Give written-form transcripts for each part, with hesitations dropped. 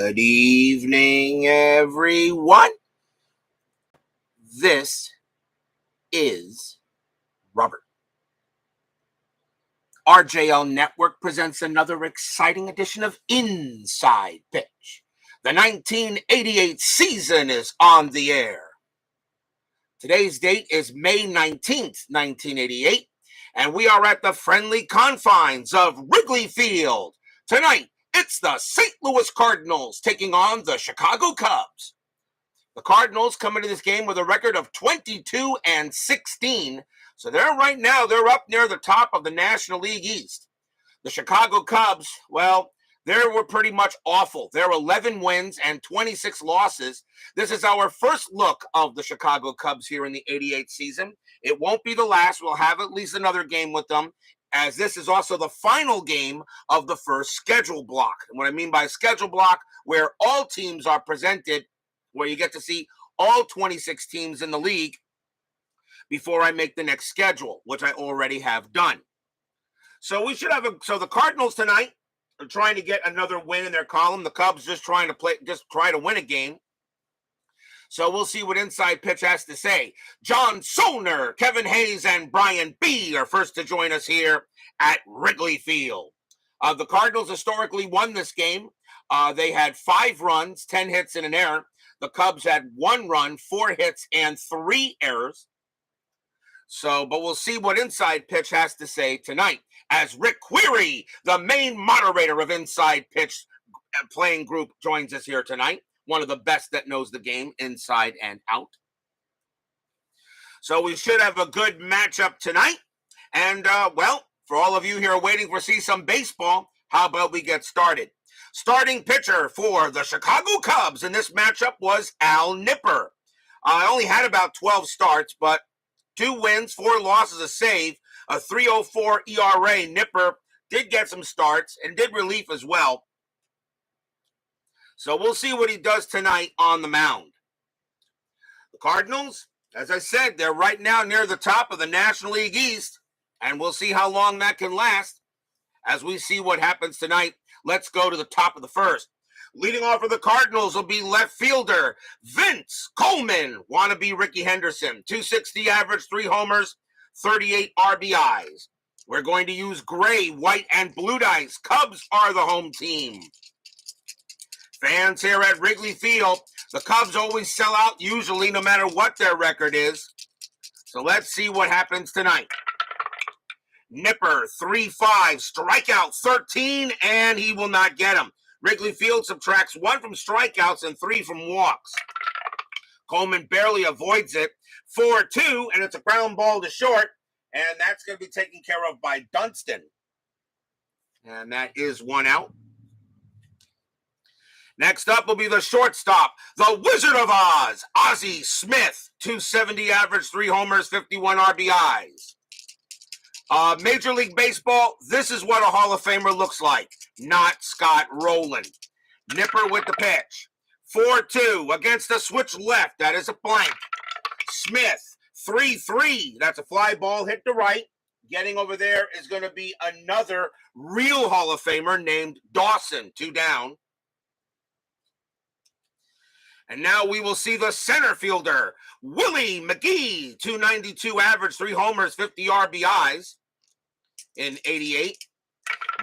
Good evening, everyone. This is Robert. RJL Network presents another exciting edition of Inside Pitch. The 1988 season is on the air. Today's date is May 19th, 1988, and we are at the friendly confines of Wrigley Field. Tonight, it's the St. Louis Cardinals taking on the Chicago Cubs. The Cardinals come into this game with a record of 22-16, so they're up near the top of the National League East. The Chicago Cubs, well, they were pretty much awful. They're 11 wins and 26 losses. This is our first look of the Chicago Cubs here in the 88 season. It won't be the last. We'll have at least another game with them, as this is also the final game of the first schedule block. And what I mean by schedule block, where all teams are presented, where you get to see all 26 teams in the league before I make the next schedule, which I already have done. So the Cardinals tonight are trying to get another win in their column. The Cubs just try to win a game. So we'll see what Inside Pitch has to say. John Solner, Kevin Hayes, and Brian B. are first to join us here at Wrigley Field. The Cardinals historically won this game. They had 5 runs, 10 hits, and an error. The Cubs had 1 run, 4 hits, and 3 errors. But we'll see what Inside Pitch has to say tonight, as Rick Query, the main moderator of Inside Pitch playing group, joins us here tonight. One of the best that knows the game inside and out. So we should have a good matchup tonight. And, for all of you here waiting for see some baseball, how about we get started? Starting pitcher for the Chicago Cubs in this matchup was Al Nipper. Only had about 12 starts, but 2 wins, 4 losses, a save, a 3.04 ERA. Nipper did get some starts and did relief as well. So we'll see what he does tonight on the mound. The Cardinals, as I said, they're right now near the top of the National League East, and we'll see how long that can last as we see what happens tonight. Let's go to the top of the first. Leading off for the Cardinals will be left fielder Vince Coleman, wannabe Ricky Henderson, 260 average, 3 homers, 38 RBIs. We're going to use gray, white, and blue dice. Cubs are the home team. Fans here at Wrigley Field, the Cubs always sell out usually no matter what their record is. So let's see what happens tonight. Nipper, 3-5, strikeout 13, and he will not get him. Wrigley Field subtracts 1 from strikeouts and 3 from walks. Coleman barely avoids it. 4-2, and it's a ground ball to short, and that's going to be taken care of by Dunston. And that is 1 out. Next up will be the shortstop, the Wizard of Oz, Ozzie Smith, 270 average, 3 homers, 51 RBIs. Major League Baseball, this is what a Hall of Famer looks like, not Scott Rowland. Nipper with the pitch. 4-2 against the switch left. That is a blank. Smith, 3-3. That's a fly ball hit to right. Getting over there is going to be another real Hall of Famer named Dawson, 2 down. And now we will see the center fielder, Willie McGee, 292 average, 3 homers, 50 RBIs in 88.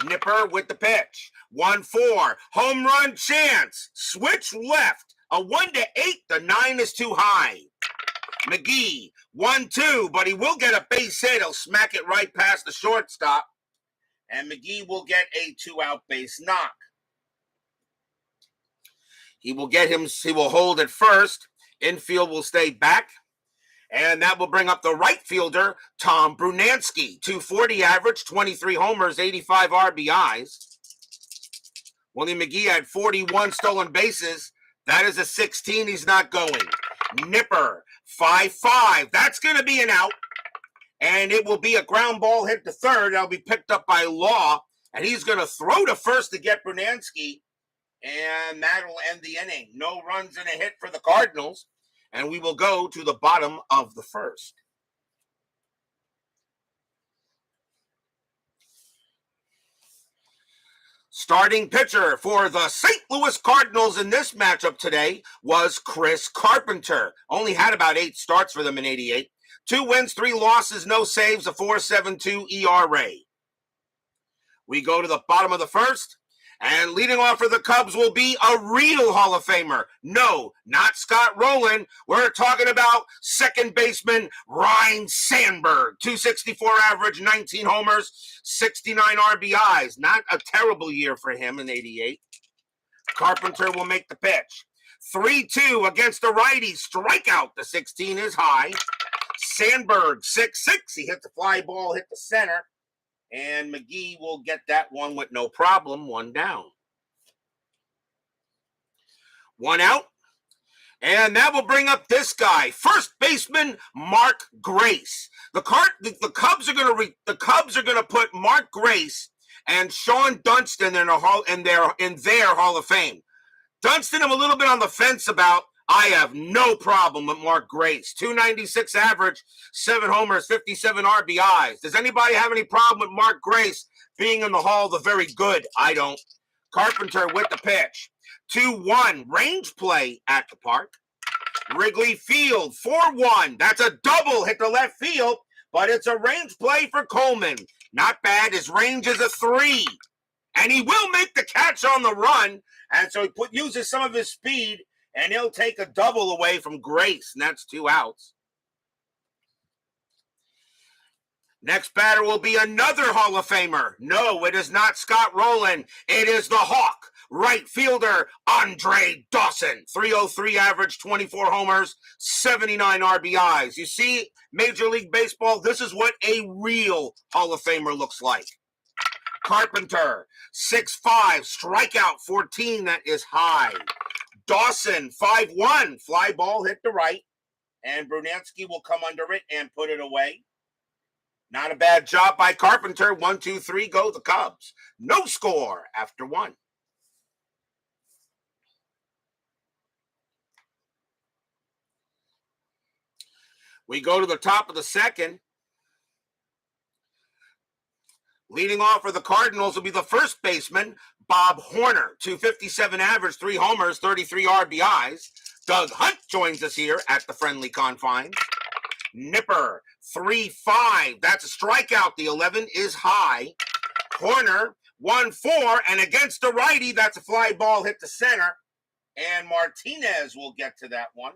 Nipper with the pitch. 1-4, home run chance, switch left, a 1-8, the 9 is too high. McGee, 1-2, but he will get a base hit. He'll smack it right past the shortstop, and McGee will get a 2-out base knock. He will hold it first. Infield will stay back. And that will bring up the right fielder, Tom Brunansky. 240 average, 23 homers, 85 RBIs. Willie McGee had 41 stolen bases. That is a 16. He's not going. Nipper, 5-5. That's going to be an out. And it will be a ground ball hit to third. That'll be picked up by Law. And he's going to throw to first to get Brunansky. And that'll end the inning. No runs and a hit for the Cardinals. And we will go to the bottom of the first. Starting pitcher for the St. Louis Cardinals in this matchup today was Cris Carpenter. Only had about 8 starts for them in 88. 2 wins, 3 losses, no saves, a 4.72 ERA. We go to the bottom of the first, and leading off for the Cubs will be a real Hall of Famer. No, not Scott Rowland. We're talking about second baseman Ryne Sandberg. 264 average, 19 homers, 69 RBIs. Not a terrible year for him in 88. Carpenter will make the pitch. 3-2 against the righty. Strikeout. The 16 is high. Sandberg, 6-6. He hit the fly ball, hit the center. And McGee will get that one with no problem. 1 down. 1 out. And that will bring up this guy, first baseman Mark Grace. The Cubs are going to put Mark Grace and Sean Dunston in their Hall of Fame. Dunston, I'm a little bit on the fence about. I have no problem with Mark Grace. 296 average, 7 homers, 57 RBIs. Does anybody have any problem with Mark Grace being in the Hall of the Very Good? I don't. Carpenter with the pitch. 2-1, range play at the park. Wrigley Field, 4-1. That's a double, hit the left field, but it's a range play for Coleman. Not bad. His range is a 3. And he will make the catch on the run. And so he uses some of his speed, and he'll take a double away from Grace, and that's 2 outs. Next batter will be another Hall of Famer. No, it is not Scott Rowland. It is the Hawk, right fielder Andre Dawson. 303 average, 24 homers, 79 RBIs. You see, Major League Baseball, this is what a real Hall of Famer looks like. Carpenter, 6'5", strikeout 14, that is high. Dawson, 5'1", fly ball hit the right, and Brunansky will come under it and put it away. Not a bad job by Carpenter. 1, 2, 3, go the Cubs. No score after 1. We go to the top of the second. Leading off for the Cardinals will be the first baseman, Bob Horner. 257 average, 3 homers, 33 RBIs. Doug Hunt joins us here at the friendly confines. Nipper, 3-5. That's a strikeout. The 11 is high. Horner, 1-4. And against the righty, that's a fly ball hit the center. And Martinez will get to that one.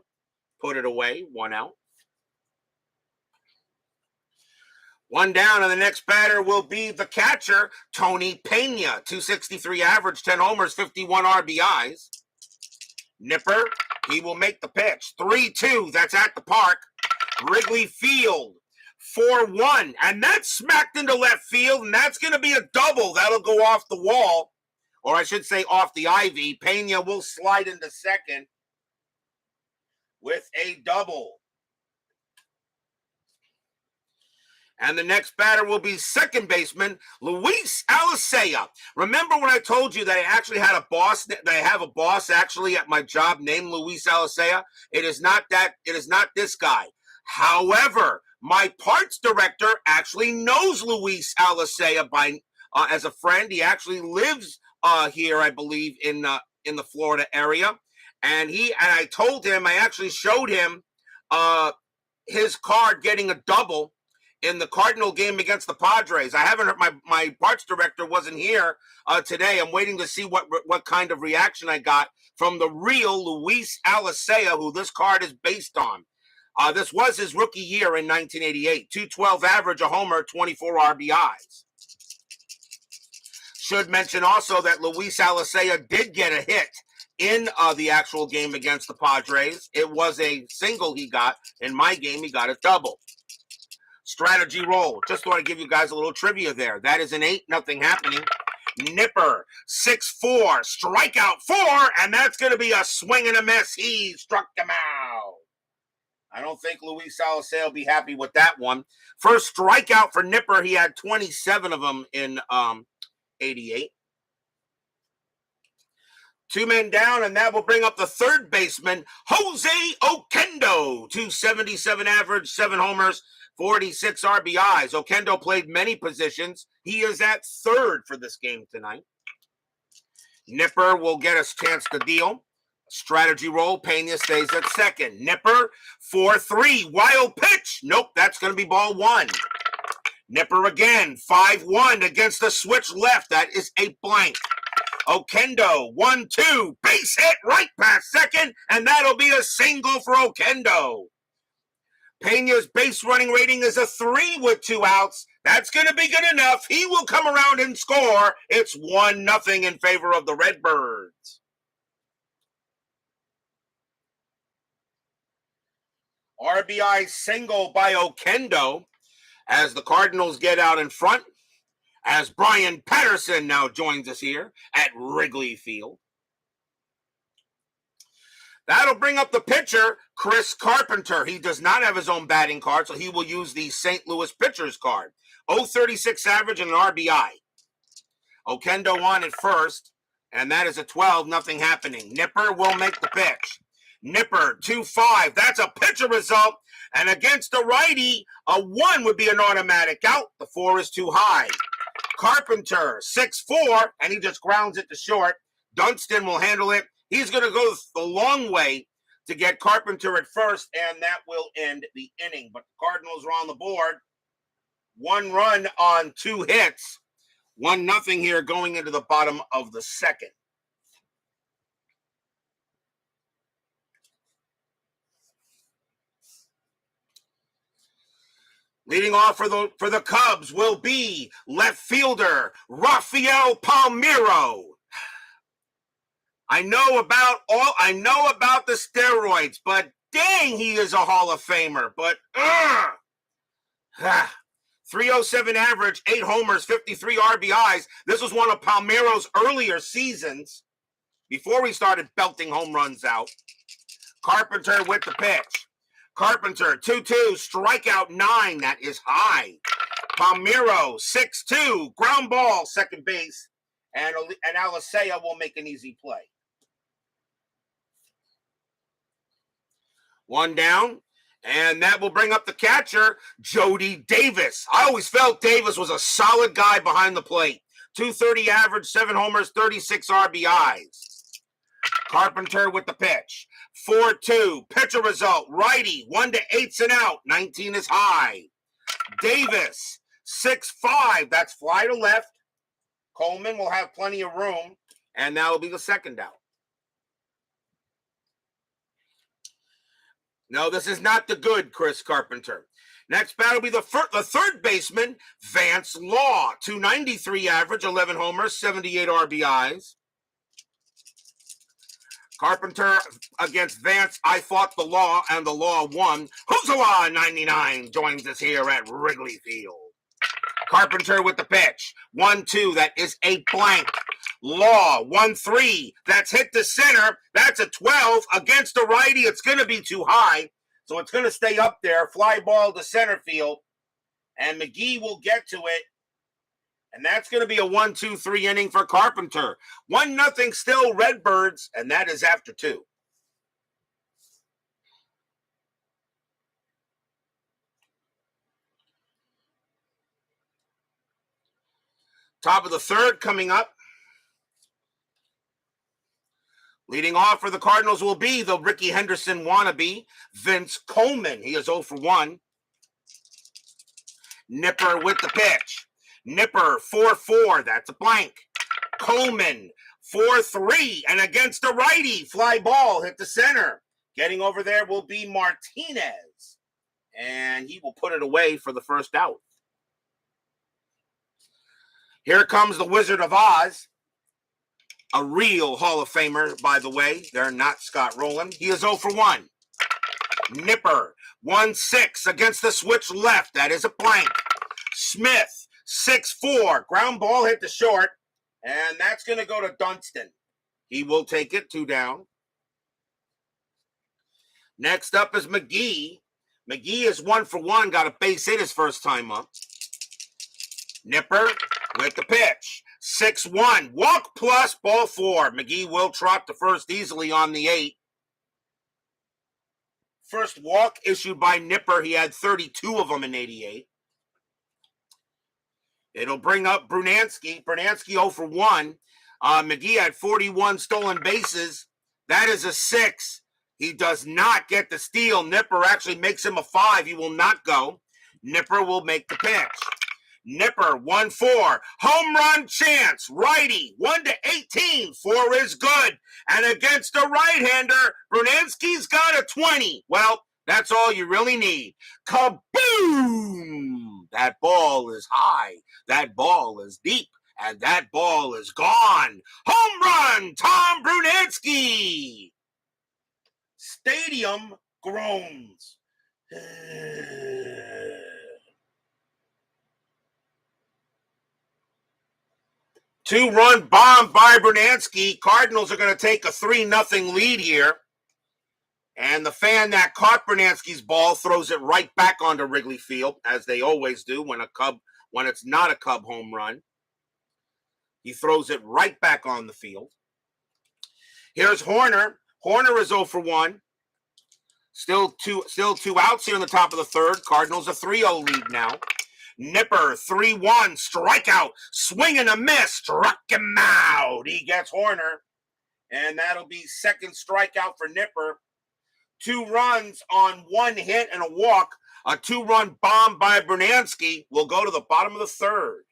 Put it away. 1 out. 1 down, and the next batter will be the catcher, Tony Pena. 263 average, 10 homers, 51 RBIs. Nipper, he will make the pitch. 3-2, that's at the park. Wrigley Field, 4-1, and that's smacked into left field, and that's going to be a double. That'll go off the wall, or I should say off the ivy. Pena will slide into second with a double. And the next batter will be second baseman, Luis Alicea. Remember when I told you that I actually had a boss, that I have a boss actually at my job named Luis Alicea? It is not this guy. However, my parts director actually knows Luis Alicea as a friend. He actually lives here, I believe, in the Florida area. And I told him, I actually showed him his card getting a double in the Cardinal game against the Padres. I haven't heard, my parts director wasn't here today. I'm waiting to see what kind of reaction I got from the real Luis Alicea, who this card is based on. This was his rookie year in 1988. 212 average, a homer, 24 RBIs. Should mention also that Luis Alicea did get a hit in the actual game against the Padres. It was a single he got. In my game, he got a double. Strategy roll. Just thought I'd give you guys a little trivia there. That is an 8-0 happening. Nipper, 6-4, strikeout 4, and that's going to be a swing and a miss. He struck him out. I don't think Luis Alicea will be happy with that one. First strikeout for Nipper. He had 27 of them in 88. 2 men down, and that will bring up the third baseman, Jose Oquendo. 277 average, 7 homers, 46 RBIs. Oquendo played many positions. He is at third for this game tonight. Nipper will get a chance to deal. Strategy roll. Pena stays at second. Nipper, 4-3. Wild pitch. Nope, that's going to be ball one. Nipper again, 5-1 against the switch left. That is a blank. Okendo, 1-2. Base hit right past second, and that'll be a single for Okendo. Pena's base running rating is a 3 with 2 outs. That's going to be good enough. He will come around and score. It's 1-0 in favor of the Redbirds. RBI single by Okendo as the Cardinals get out in front, as Brian Patterson now joins us here at Wrigley Field. That'll bring up the pitcher, Cris Carpenter. He does not have his own batting card, so he will use the St. Louis pitcher's card. 0.36 average and an RBI. Okendo on at first, and that is a 12, nothing happening. Nipper will make the pitch. Nipper, 2-5. That's a pitcher result. And against a righty, a 1 would be an automatic out. The 4 is too high. Carpenter, 6-4, and he just grounds it to short. Dunston will handle it. He's going to go the long way to get Carpenter at first, and that will end the inning. But the Cardinals are on the board. 1 run on 2 hits. 1-0 here going into the bottom of the second. Leading off for the Cubs will be left fielder Rafael Palmeiro. I know about the steroids, but dang, he is a Hall of Famer. But 307 average, 8 homers, 53 RBIs. This was one of Palmeiro's earlier seasons before he started belting home runs out. Carpenter with the pitch. Carpenter, 2-2, strikeout 9. That is high. Palmeiro, 6-2, ground ball, second base. And Alicea will make an easy play. 1 down. And that will bring up the catcher, Jody Davis. I always felt Davis was a solid guy behind the plate. 230 average, 7 homers, 36 RBIs. Carpenter with the pitch. 4-2, pitcher result, righty, 1-8's an out, 19 is high. Davis, 6-5, that's fly to left. Coleman will have plenty of room, and that will be the second out. No, this is not the good Cris Carpenter. Next bat will be the third baseman, Vance Law, 293 average, 11 homers, 78 RBIs. Carpenter against Vance. I fought the law, and the law won. Who's the law? 99 joins us here at Wrigley Field. Carpenter with the pitch. 1-2. That is a blank. Law, 1-3. That's hit to center. That's a 12. Against the righty, it's going to be too high. So it's going to stay up there. Fly ball to center field. And McGee will get to it. And that's going to be a 1-2-3 inning for Carpenter. 1-0 still Redbirds, and that is after 2. Top of the third coming up. Leading off for the Cardinals will be the Ricky Henderson wannabe, Vince Coleman. He is 0 for 1. Nipper with the pitch. Nipper, 4-4. That's a blank. Coleman, 4-3. And against the righty, fly ball hit the center. Getting over there will be Martinez. And he will put it away for the first out. Here comes the Wizard of Oz. A real Hall of Famer, by the way. They're not Scott Rowland. He is 0 for 1. Nipper, 1-6 against the switch left. That is a blank. Smith, 6-4. Ground ball hit to short. And that's going to go to Dunston. He will take it, 2 down. Next up is McGee. McGee is 1 for 1. Got a base hit his first time up. Nipper with the pitch. 6-1. Walk plus, ball 4. McGee will trot to first easily on the 8. First walk issued by Nipper. He had 32 of them in 88. It'll bring up Brunansky. Brunansky 0 for 1. McGee had 41 stolen bases. That is a 6. He does not get the steal. Nipper actually makes him a 5. He will not go. Nipper will make the pitch. Nipper, 1-4. Home run chance. Righty, 1-18. 4 is good. And against a right-hander, Brunansky's got a 20. Well, that's all you really need. Kaboom! That ball is high. That ball is deep. And that ball is gone. Home run, Tom Brunansky. Stadium groans. 2-run bomb by Brunansky. Cardinals are going to take a 3-0 lead here. And the fan that caught Brunansky's ball throws it right back onto Wrigley Field, as they always do when it's not a Cub home run. He throws it right back on the field. Here's Horner. Horner is 0 for 1. Still two outs here in the top of the third. Cardinals a 3-0 lead now. Nipper, 3-1, strikeout, swing and a miss, struck him out. He gets Horner, and that'll be second strikeout for Nipper. 2 runs on 1 hit and a walk. A 2-run bomb by Brunansky will go to the bottom of the third.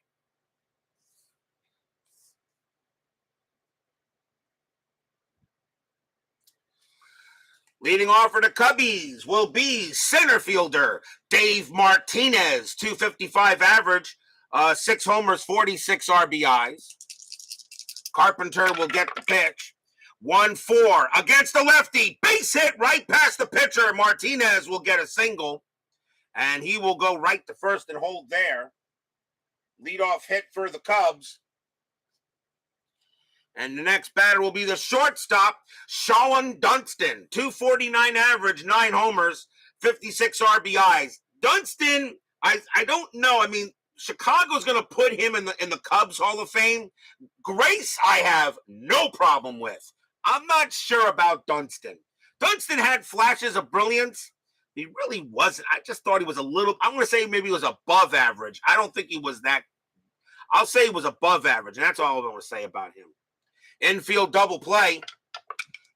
Leading off for the Cubbies will be center fielder Dave Martinez, 255 average, 6 homers, 46 RBIs. Carpenter will get the pitch. 1-4 against the lefty. Base hit right past the pitcher. Martinez will get a single, and he will go right to first and hold there. Leadoff hit for the Cubs. And the next batter will be the shortstop, Sean Dunston. 249 average, 9 homers, 56 RBIs. Dunston, I don't know. I mean, Chicago's going to put him in the Cubs Hall of Fame. Grace, I have no problem with. I'm not sure about Dunston. Dunston had flashes of brilliance. He really wasn't. I just thought he was a little, I'm going to say maybe he was above average. I don't think he was that. I'll say he was above average, and that's all I'm going to say about him. Infield double play,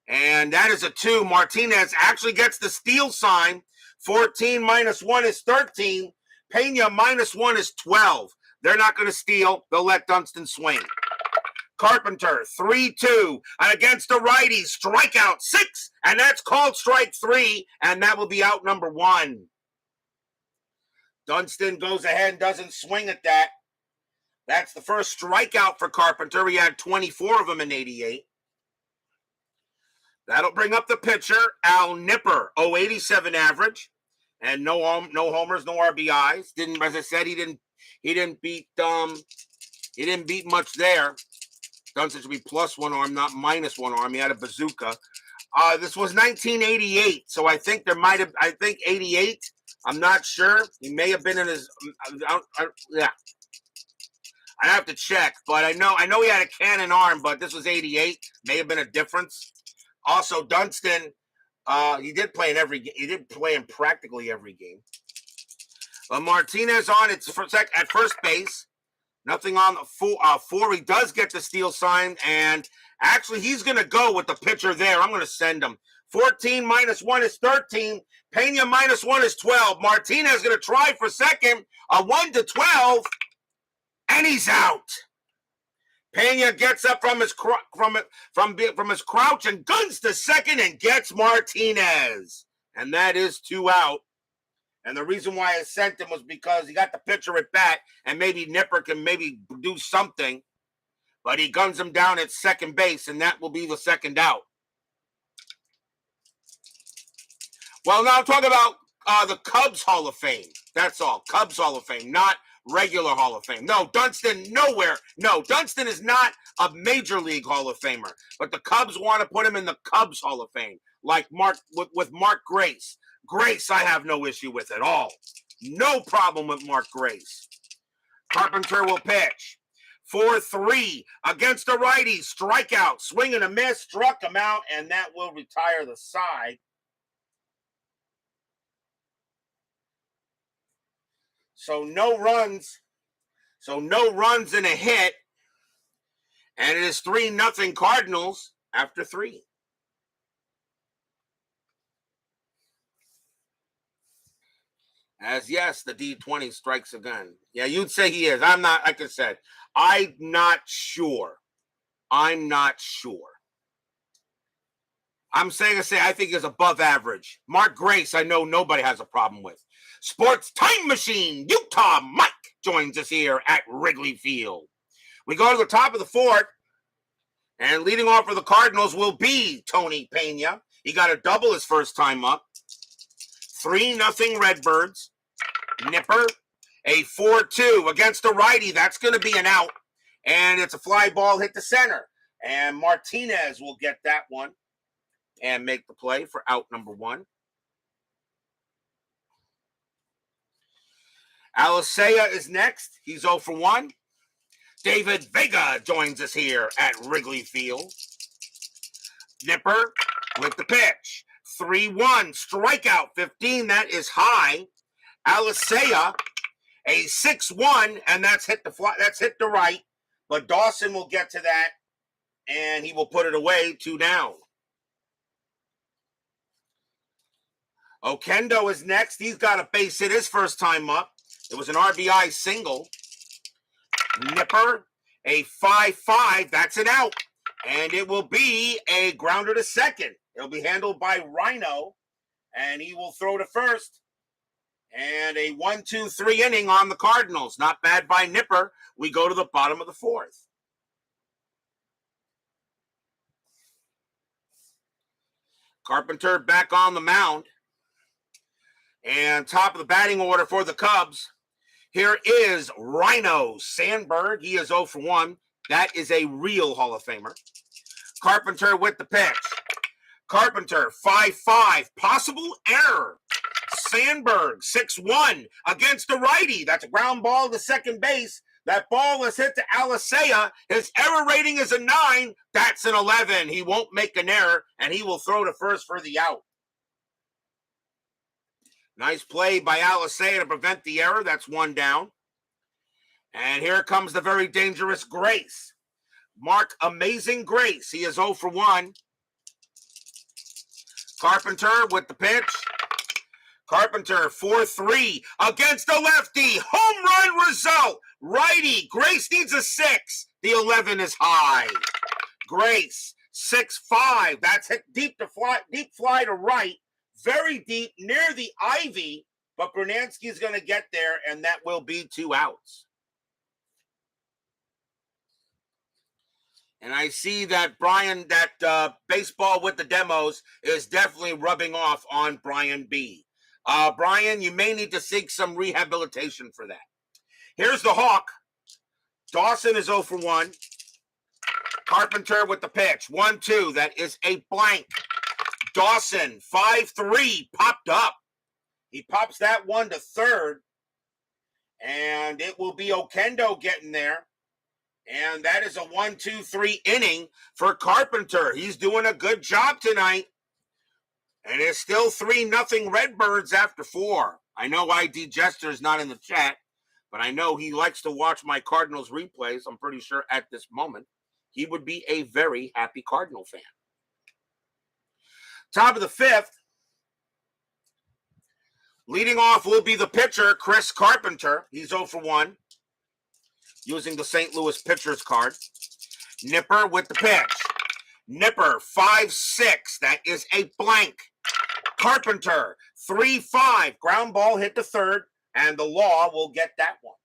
and that is a 2. Martinez actually gets the steal sign. 14 minus 1 is 13. Pena minus 1 is 12. They're not going to steal. They'll let Dunston swing. Carpenter, 3-2. And against the righty, strikeout 6. And that's called strike 3. And that will be out number 1. Dunston goes ahead and doesn't swing at that. That's the first strikeout for Carpenter. He had 24 of them in 88. That'll bring up the pitcher, Al Nipper, 087 average, and no homers, no RBIs. As I said, he didn't beat much there. Dunston should be plus 1 arm, not minus 1 arm. He had a bazooka. This was 1988, so I think 88. I'm not sure. He may have been in his. Yeah. I have to check, but I know he had a cannon arm, but this was 88. May have been a difference. Also, Dunston, he did play in practically every game. Martinez on at first base. Nothing on the 4. He does get the steal sign, and actually he's going to go with the pitcher there. I'm going to send him. 14 minus 1 is 13. Pena minus 1 is 12. Martinez going to try for second. A 1-12. And he's out. Pena gets up from his crouch and guns to second and gets Martinez. And that is 2 out. And the reason why I sent him was because he got the pitcher at bat, and maybe Nipper can maybe do something. But he guns him down at second base, and that will be the second out. Well, now I'm talking about the Cubs Hall of Fame. That's all. Cubs Hall of Fame, not regular Hall of Fame. No, Dunston, nowhere. No, Dunston is not a major league Hall of Famer. But the Cubs want to put him in the Cubs Hall of Fame, like with Mark Grace. Grace, I have no issue with at all. No problem with Mark Grace. Carpenter will pitch. 4-3 against the righty. Strikeout, swing and a miss, struck him out, and that will retire the side. So no runs and a hit. And it is 3-0 Cardinals after 3. As yes, the D20 strikes again. Yeah, you'd say he is. I'm not, like I said, I'm not sure. I'm saying I think is above average. Mark Grace, I know nobody has a problem with. Sports Time Machine, Utah Mike joins us here at Wrigley Field. We go to the top of the 4th, and leading off for the Cardinals will be Tony Pena. He got a double his first time up. 3-0 Redbirds. Nipper, a 4-2 against the righty. That's going to be an out, and it's a fly ball hit the center. And Martinez will get that one and make the play for out number 1. Alicea is next. He's 0 for 1. David Vega joins us here at Wrigley Field. Nipper with the pitch. 3-1, strikeout 15. That is high. Alicea, a 6-1, and that's hit the right. But Dawson will get to that, and he will put it away, 2 down. Okendo is next. He's got a base hit his first time up. It was an RBI single. Nipper, a 5-5. That's an out. And it will be a grounder to second. It'll be handled by Rhino, and he will throw to first. And a 1-2-3 inning on the Cardinals. Not bad by Nipper. We go to the bottom of the 4th. Carpenter back on the mound. And top of the batting order for the Cubs, here is Rhino Sandberg. He is 0 for 1. That is a real Hall of Famer. Carpenter with the pitch. Carpenter, 5-5. Possible error. Sandberg, 6-1 against the righty. That's a ground ball to second base. That ball is hit to Alicea. His error rating is a 9. That's an 11. He won't make an error, and he will throw to first for the out. Nice play by Alicea to prevent the error. That's 1 down. And here comes the very dangerous Grace. Mark Amazing Grace. He is 0 for 1. Carpenter with the pitch. Carpenter, 4-3 against the lefty. Home run result. Righty. Grace needs a 6. The 11 is high. Grace, 6-5. That's hit deep fly to right. Very deep near the ivy, but Brunansky's going to get there, and that will be 2 outs. And I see that baseball with the demos is definitely rubbing off on Brian B. Brian, you may need to seek some rehabilitation for that. Here's the Hawk. Dawson is 0 for 1. Carpenter with the pitch. 1-2. That is a blank. Dawson, 5-3, popped up. He pops that one to third. And it will be Okendo getting there. And that is a 1-2-3 inning for Carpenter. He's doing a good job tonight. And it's still 3-0 Redbirds after 4. I know ID Jester's not in the chat, but I know he likes to watch my Cardinals replays. I'm pretty sure at this moment he would be a very happy Cardinal fan. Top of the 5th. Leading off will be the pitcher, Cris Carpenter. He's 0 for 1. Using the St. Louis pitcher's card. Nipper with the pitch. Nipper, 5-6. That is a blank. Carpenter, 3-5. Ground ball hit to third, and the Law will get that one.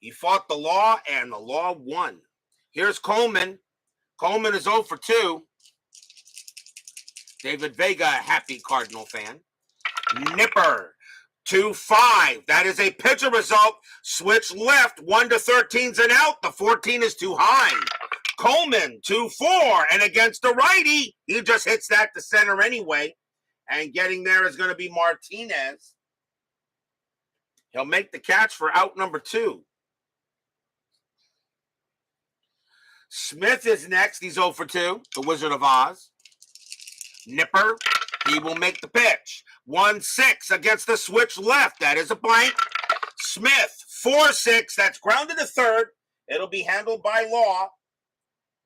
He fought the Law, and the Law won. Here's Coleman. Coleman is 0 for 2. David Vega, a happy Cardinal fan. Nipper, 2-5. That is a pitcher result. Switch left. 1-13's an out. The 14 is too high. Coleman, 2-4. And against the righty, he just hits that to center anyway. And getting there is going to be Martinez. He'll make the catch for out number 2. Smith is next. He's 0 for 2. The Wizard of Oz. Nipper, he will make the pitch. 1-6 against the switch left. That is a blank. Smith, 4-6. That's grounded to third. It'll be handled by Law.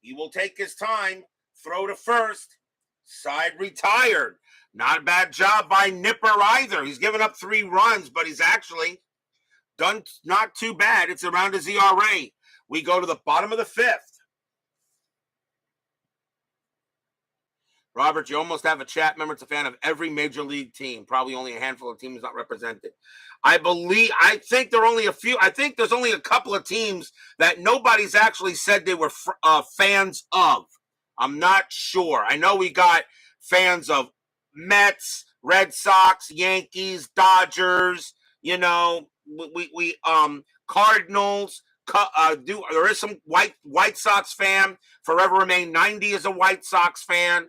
He will take his time. Throw to first. Side retired. Not a bad job by Nipper either. He's given up 3 runs, but he's actually done not too bad. It's around his ERA. We go to the bottom of the 5th. Robert, you almost have a chat member. It's a fan of every major league team. Probably only a handful of teams not represented. I think there are only a few. I think there's only a couple of teams that nobody's actually said they were fans of. I'm not sure. I know we got fans of Mets, Red Sox, Yankees, Dodgers. You know, we Cardinals. There is some White Sox fan. Forever Remain 90 is a White Sox fan.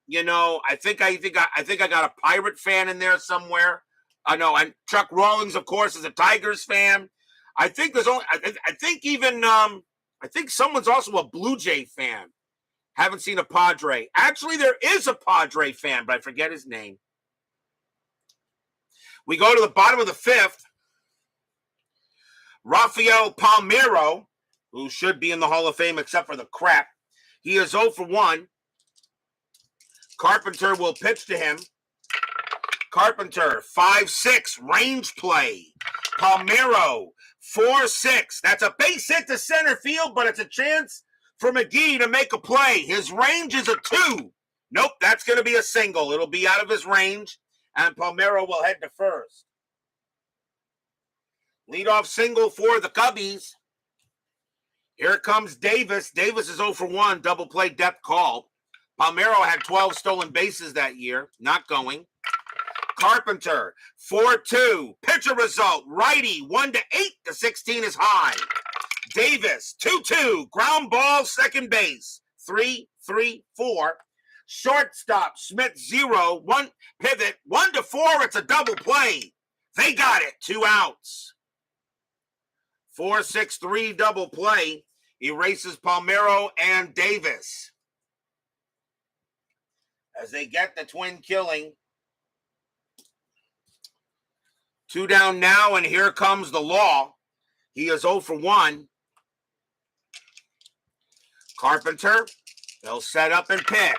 You know, I think I got a Pirate fan in there somewhere. I know, and Chuck Rawlings, of course, is a Tigers fan. I think there's only. I think someone's also a Blue Jay fan. Haven't seen a Padre. Actually, there is a Padre fan, but I forget his name. We go to the bottom of the 5th. Rafael Palmeiro, who should be in the Hall of Fame except for the crap. He is 0 for 1. Carpenter will pitch to him. Carpenter, 5-6, range play. Palmeiro, 4-6. That's a base hit to center field, but it's a chance for McGee to make a play. His range is a 2. Nope, that's going to be a single. It'll be out of his range, and Palmeiro will head to first. Leadoff single for the Cubbies. Here comes Davis. Davis is 0 for 1, double play depth call. Palmeiro had 12 stolen bases that year, not going. Carpenter, 4-2. Pitcher result, righty, 1-8. The 16 is high. Davis, 2-2. Ground ball, second base. 3-3-4. Shortstop, Smith, 0. 1 pivot, 1-4. It's a double play. They got it. 2 outs. 4-6-3 double play. Erases Palmeiro and Davis. As they get the twin killing. 2 down now, and here comes the Law. He is 0 for 1. Carpenter, they'll set up and pitch.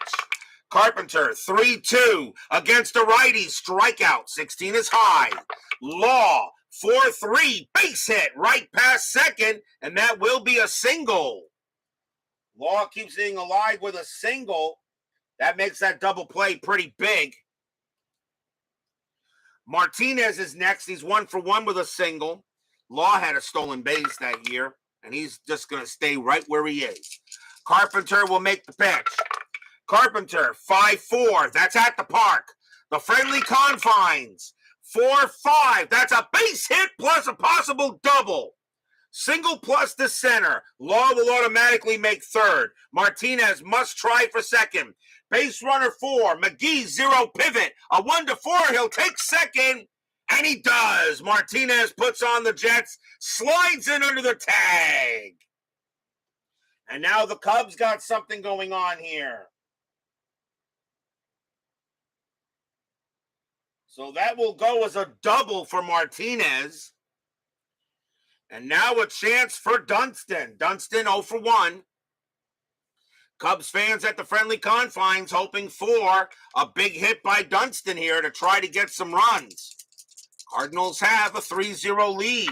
Carpenter, 3-2 against a righty. Strikeout, 16 is high. Law, 4-3, base hit right past second, and that will be a single. Law keeps being alive with a single. That makes that double play pretty big. Martinez is next. He's 1 for 1 with a single. Law had a stolen base that year, and he's just going to stay right where he is. Carpenter will make the pitch. Carpenter, 5-4. That's at the park. The friendly confines. 4-5. That's a base hit plus a possible double. Single plus the center. Law will automatically make third. Martinez must try for second. Base runner 4. McGee, 0 pivot. A 1-4. He'll take second. And he does. Martinez puts on the Jets. Slides in under the tag. And now the Cubs got something going on here. So that will go as a double for Martinez. And now a chance for Dunston. Dunston 0 for 1. Cubs fans at the friendly confines hoping for a big hit by Dunston here to try to get some runs. Cardinals have a 3-0 lead.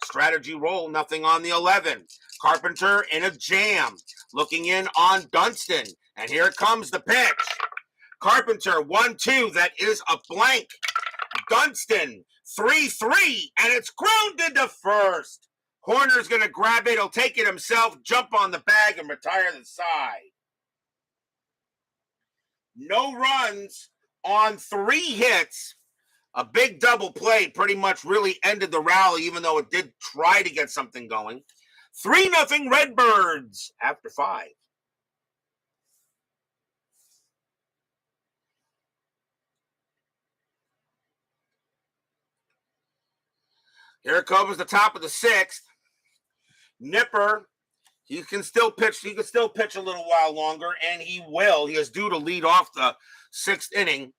Strategy roll, nothing on the 11. Carpenter in a jam. Looking in on Dunston. And here comes the pitch. Carpenter, 1-2. That is a blank. Dunston, 3-3. And it's grounded to first. Horner's going to grab it. He'll take it himself, jump on the bag, and retire the side. No runs on 3 hits. A big double play pretty much really ended the rally, even though it did try to get something going. 3-0 Redbirds after 5. Here comes the top of the 6th. Nipper, he can still pitch. He can still pitch a little while longer, and he will. He is due to lead off the 6th inning.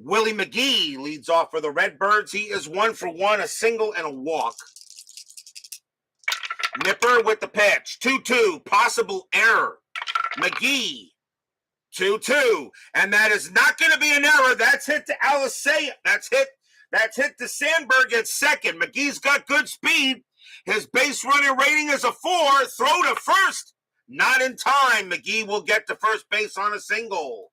Willie McGee leads off for the Redbirds. He is 1 for 1, a single and a walk. Nipper with the pitch. 2-2, possible error. McGee, 2-2. And that is not going to be an error. That's hit to Alisea. That's hit to Sandberg at second. McGee's got good speed. His base running rating is a 4. Throw to first. Not in time. McGee will get to first base on a single.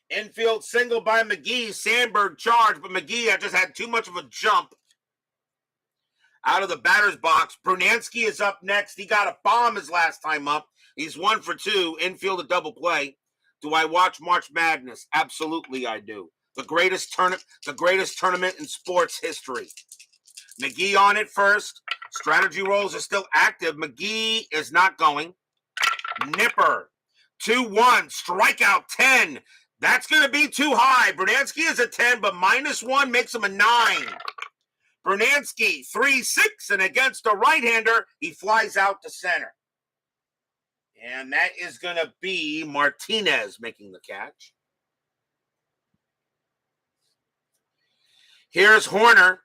Infield single by McGee. Sandberg charged, but McGee just had too much of a jump out of the batter's box. Brunansky is up next. He got a bomb his last time up. He's 1 for 2. Infield a double play. Do I watch March Madness? Absolutely, I do. The greatest tournament in sports history. McGee on it first. Strategy rolls are still active. McGee is not going. Nipper, 2-1. Strikeout 10. That's going to be too high. Brunansky is a 10, but -1 makes him a 9. Brunansky, 3-6, and against a right-hander, he flies out to center. And that is going to be Martinez making the catch. Here's Horner.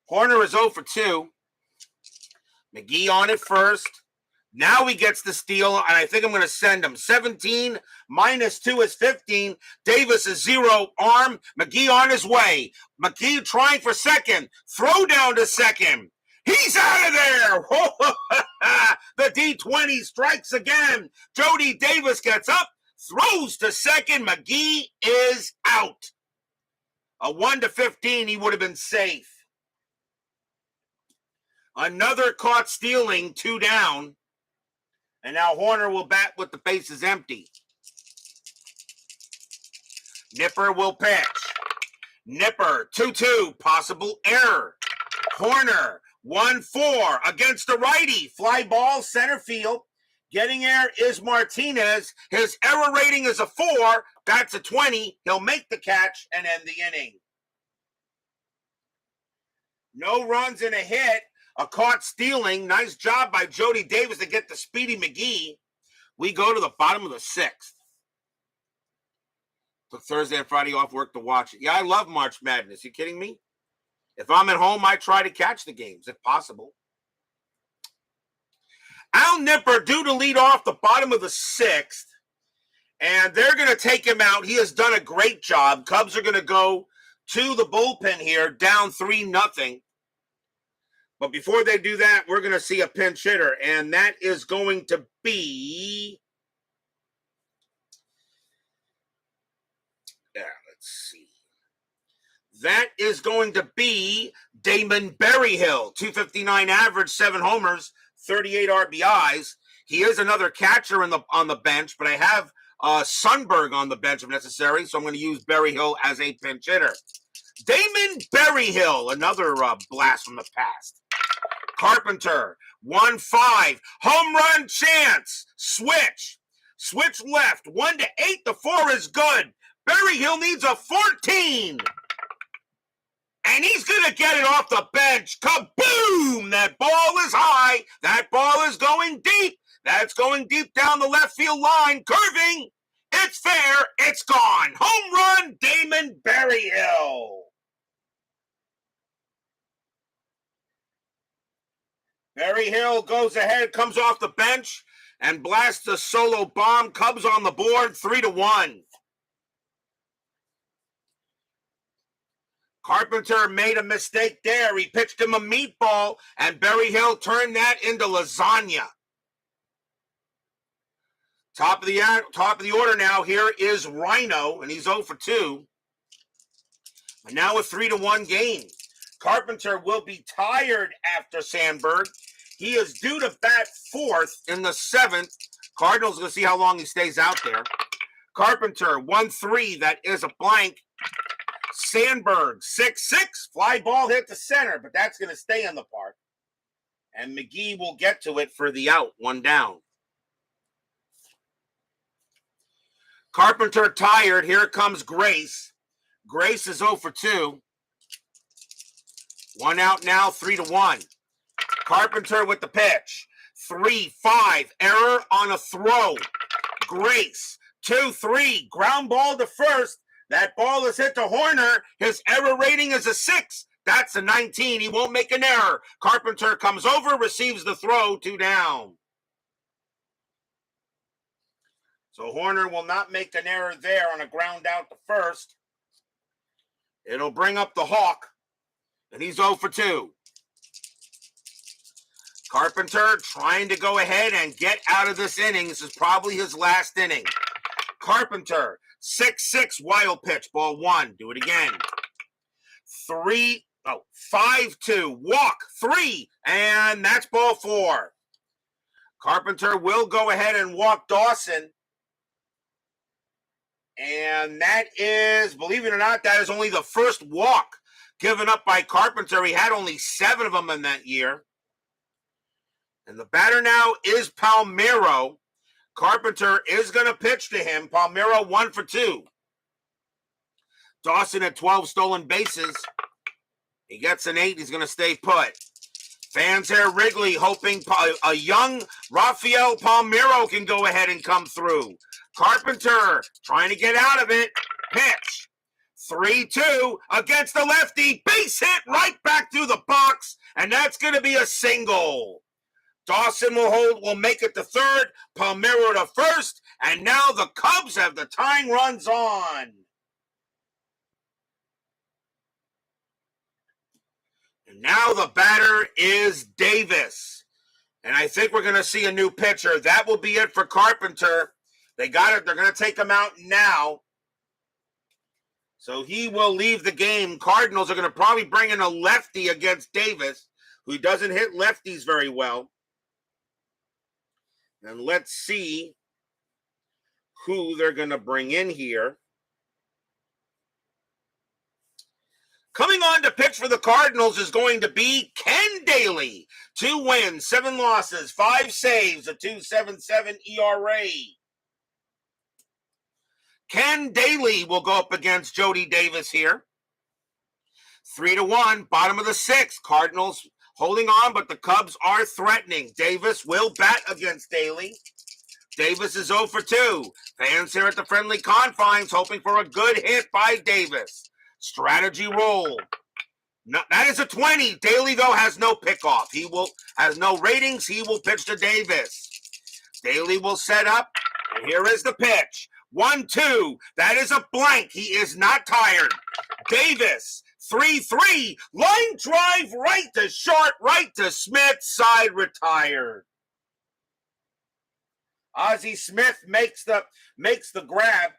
Horner is 0 for 2. McGee on it first. Now he gets the steal, and I think I'm going to send him. 17 -2 is 15. Davis is 0 arm. McGee on his way. McGee trying for second. Throw down to second. He's out of there. The D20 strikes again. Jody Davis gets up, throws to second. McGee is out. A 1-15, he would have been safe. Another caught stealing, 2 down. And now Horner will bat with the bases empty. Nipper will pitch. Nipper, 2-2, possible error. Horner, 1-4 against the righty. Fly ball, center field. Getting there is Martinez. His error rating is a 4. That's a 20. He'll make the catch and end the inning. No runs and a hit. A caught stealing. Nice job by Jody Davis to get the speedy McGee. We go to the bottom of the 6th. Took Thursday and Friday off work to watch it. Yeah, I love March Madness. You kidding me? If I'm at home, I try to catch the games if possible. Al Nipper due to lead off the bottom of the 6th. And they're going to take him out. He has done a great job. Cubs are going to go to the bullpen here, down 3-0. But before they do that, we're going to see a pinch hitter, and that is going to be, let's see. That is going to be Damon Berryhill, 259 average, 7 homers, 38 RBIs. He is another catcher on the bench, but I have Sundberg on the bench if necessary, so I'm going to use Berryhill as a pinch hitter. Damon Berryhill, another blast from the past. Carpenter, 1-5, home run chance, switch left, 1-8, the 4 is good. Berryhill needs a 14, and he's going to get it off the bench. Kaboom! That ball is high, that ball is going deep, that's going deep down the left field line, curving, it's fair, it's gone. Home run, Damon Berryhill. Berryhill goes ahead, comes off the bench, and blasts a solo bomb. Cubs on the board, 3-1. Carpenter made a mistake there. He pitched him a meatball, and Berryhill turned that into lasagna. Top of the order now. Here is Rhino, and he's 0 for 2. And now a 3-1 game. Carpenter will be tired after Sandberg. He is due to bat 4th in the 7th. Cardinals going to see how long he stays out there. Carpenter, 1-3. That is a blank. Sandberg, 6-6. Fly ball hit to center, but that's going to stay in the park. And McGee will get to it for the out, 1 down. Carpenter tired. Here comes Grace. Grace is 0 for 2. 1 out now, 3-1. Carpenter with the pitch. 3-5. Error on a throw. Grace. 2-3, ground ball to first. That ball is hit to Horner. His error rating is a 6. That's a 19. He won't make an error. Carpenter comes over, receives the throw, 2 down. So Horner will not make an error there on a ground out to first. It'll bring up the Hawk, and he's 0 for 2. Carpenter trying to go ahead and get out of this inning. This is probably his last inning. Carpenter, 6-6, wild pitch, ball 1. Do it again. 5-2, walk, 3, and that's ball 4. Carpenter will go ahead and walk Dawson. And that is, believe it or not, that is only the first walk given up by Carpenter. He had only 7 of them in that year. And the batter now is Palmeiro. Carpenter is going to pitch to him. Palmeiro 1 for 2. Dawson at 12 stolen bases. He gets an 8. He's going to stay put. Fans here, Wrigley, hoping a young Rafael Palmeiro can go ahead and come through. Carpenter trying to get out of it. Pitch. 3-2 against the lefty. Base hit right back through the box. And that's going to be a single. Dawson will make it to third. Palmeiro to first. And now the Cubs have the tying runs on. And now the batter is Davis. And I think we're going to see a new pitcher. That will be it for Carpenter. They got it. They're going to take him out now. So he will leave the game. Cardinals are going to probably bring in a lefty against Davis, who doesn't hit lefties very well. And let's see who they're going to bring in here. Coming on to pitch for the Cardinals is going to be Ken Daly. 2 wins, 7 losses, 5 saves, a 2.77 ERA. Ken Daly will go up against Jody Davis here. 3-1, bottom of the 6th. Cardinals holding on, but the Cubs are threatening. Davis will bat against Daly. Davis is 0 for 2. Fans here at the friendly confines hoping for a good hit by Davis. Strategy roll. No, that is a 20. Daly, though, has no pickoff. Has no ratings. He will pitch to Davis. Daly will set up, and here is the pitch. 1-2. That is a blank. He is not tired. Davis, 3-3. Line drive right to short, right to Smith. Side retired. Ozzie Smith makes the grab,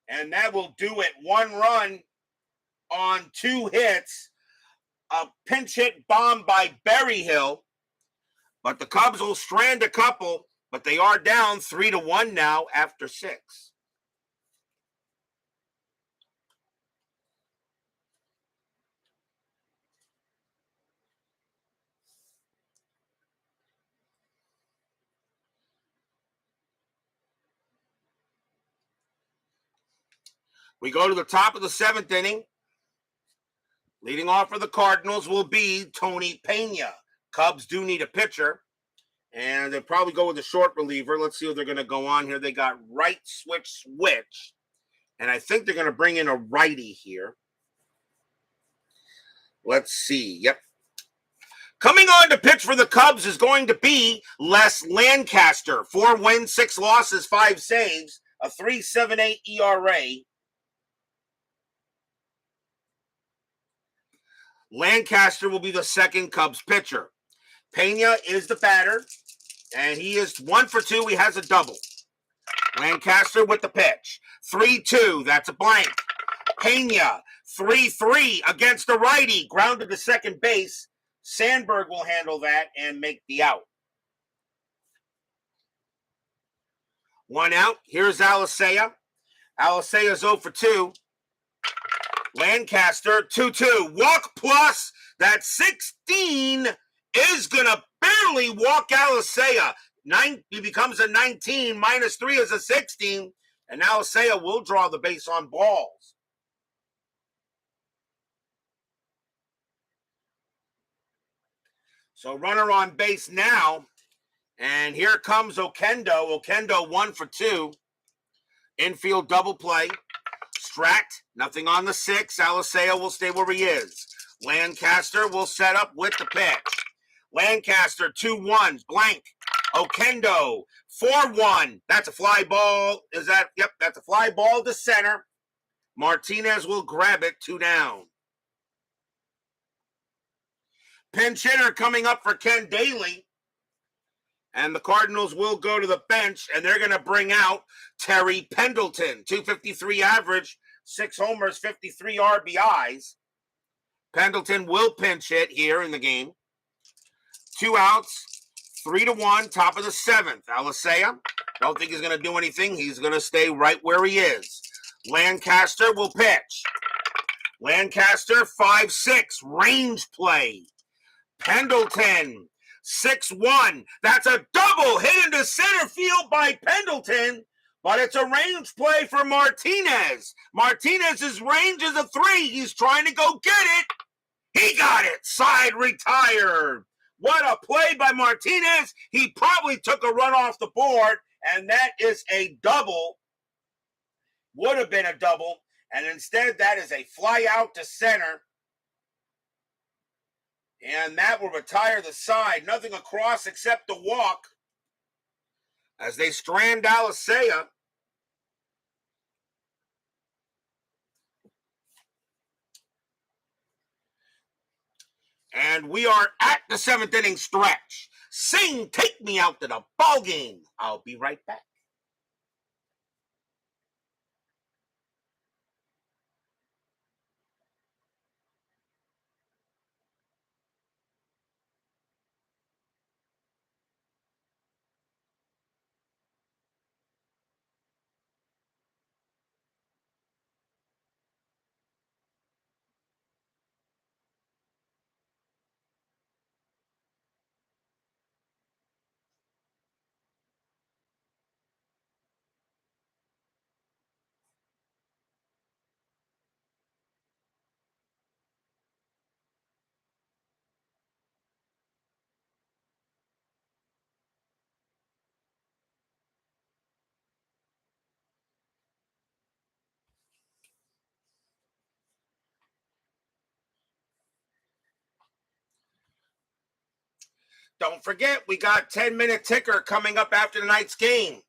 and that will do it. 1 run on 2 hits. A pinch hit bomb by Berryhill. But the Cubs will strand a couple, but they are down 3-1 now after 6. We go to the top of the 7th inning. Leading off for the Cardinals will be Tony Pena. Cubs do need a pitcher, and they'll probably go with a short reliever. Let's see what they're going to go on here. They got right switch, and I think they're going to bring in a righty here. Let's see. Yep. Coming on to pitch for the Cubs is going to be Les Lancaster. 4 wins, 6 losses, 5 saves, a 3.78 ERA. Lancaster will be the second Cubs pitcher. Pena is the batter, and he is 1 for 2. He has a double. Lancaster with the pitch. 3-2. That's a blank. Pena, 3-3 against the righty. Grounded to second base. Sandberg will handle that and make the out. 1 out. Here's Alicea. Alicea is 0 for 2. Lancaster, 2-2. Walk plus. That 16 is going to barely walk Alicea. He becomes a 19. -3 is a 16. And Alicea will draw the base on balls. So runner on base now. And here comes Okendo. Okendo 1 for 2. Infield double play. Strat, nothing on the 6. Alicea will stay where he is. Lancaster will set up with the pitch. Lancaster 2-1, blank. Okendo 4-1. That's a fly ball. Is that? Yep, that's a fly ball to center. Martinez will grab it, 2 down. Pinch hitter coming up for Ken Daly. And the Cardinals will go to the bench, and they're going to bring out Terry Pendleton. 253 average, 6 homers, 53 RBIs. Pendleton will pinch hit here in the game. 2 outs, 3-1, top of the 7th. Alicea, don't think he's going to do anything. He's going to stay right where he is. Lancaster will pitch. Lancaster 5-6, range play. Pendleton 6-1. That's a double hit into center field by Pendleton, but it's a range play for Martinez. Martinez's range is a 3. He's trying to go get it. He got it. Side retired. What a play by Martinez. He probably took a run off the board, and that is a double. Would have been a double, and instead that is a fly out to center. And that will retire the side. Nothing across except the walk as they strand Alicea. And we are at the 7th inning stretch. Sing, take me out to the ball game. I'll be right back. Don't forget, we got 10-minute ticker coming up after tonight's game.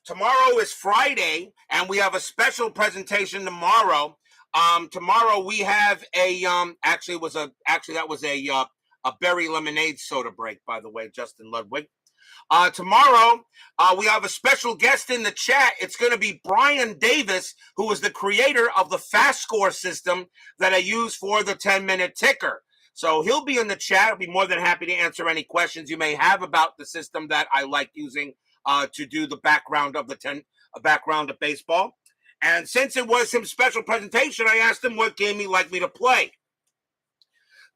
Tomorrow is Friday, and we have a special presentation tomorrow. Tomorrow we have a that was a berry lemonade soda break, by the way, Justin Ludwig. Tomorrow, we have a special guest in the chat. It's going to be Brian Davis, who is the creator of the FastScore system that I use for the 10-minute ticker. So he'll be in the chat. I'll be more than happy to answer any questions you may have about the system that I like using to do the background of background of baseball. And since it was some special presentation, I asked him what game he'd like me to play.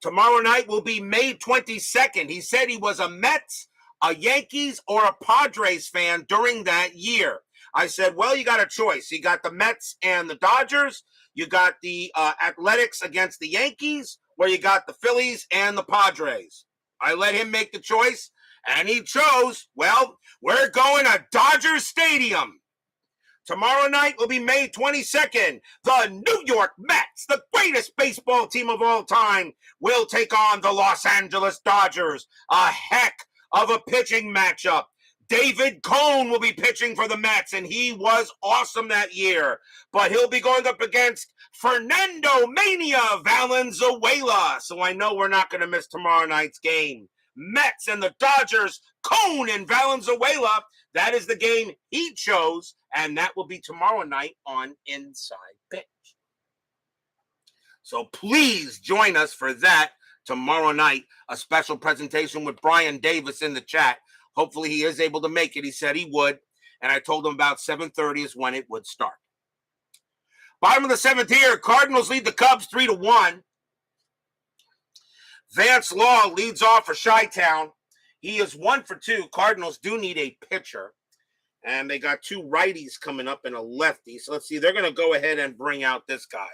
Tomorrow night will be May 22nd. He said he was a Mets, a Yankees, or a Padres fan during that year. I said, well, you got a choice. You got the Mets and the Dodgers. You got the Athletics against the Yankees, where you got the Phillies and the Padres. I let him make the choice, and he chose, well, we're going to Dodger Stadium. Tomorrow night will be May 22nd. The New York Mets, the greatest baseball team of all time, will take on the Los Angeles Dodgers. A heck of a pitching matchup. David Cone will be pitching for the Mets, and he was awesome that year. But he'll be going up against Fernando Mania Valenzuela. So I know we're not going to miss tomorrow night's game. Mets and the Dodgers, Cone and Valenzuela. That is the game he chose, and that will be tomorrow night on Inside Pitch. So please join us for that tomorrow night, a special presentation with Brian Davis in the chat. Hopefully he is able to make it. He said he would, and I told him about 7:30 is when it would start. Bottom of the 7th here, Cardinals lead the Cubs 3-1. Vance Law leads off for Chi-Town. He is 1 for 2. Cardinals do need a pitcher, and they got 2 righties coming up and a lefty. So let's see, they're going to go ahead and bring out this guy.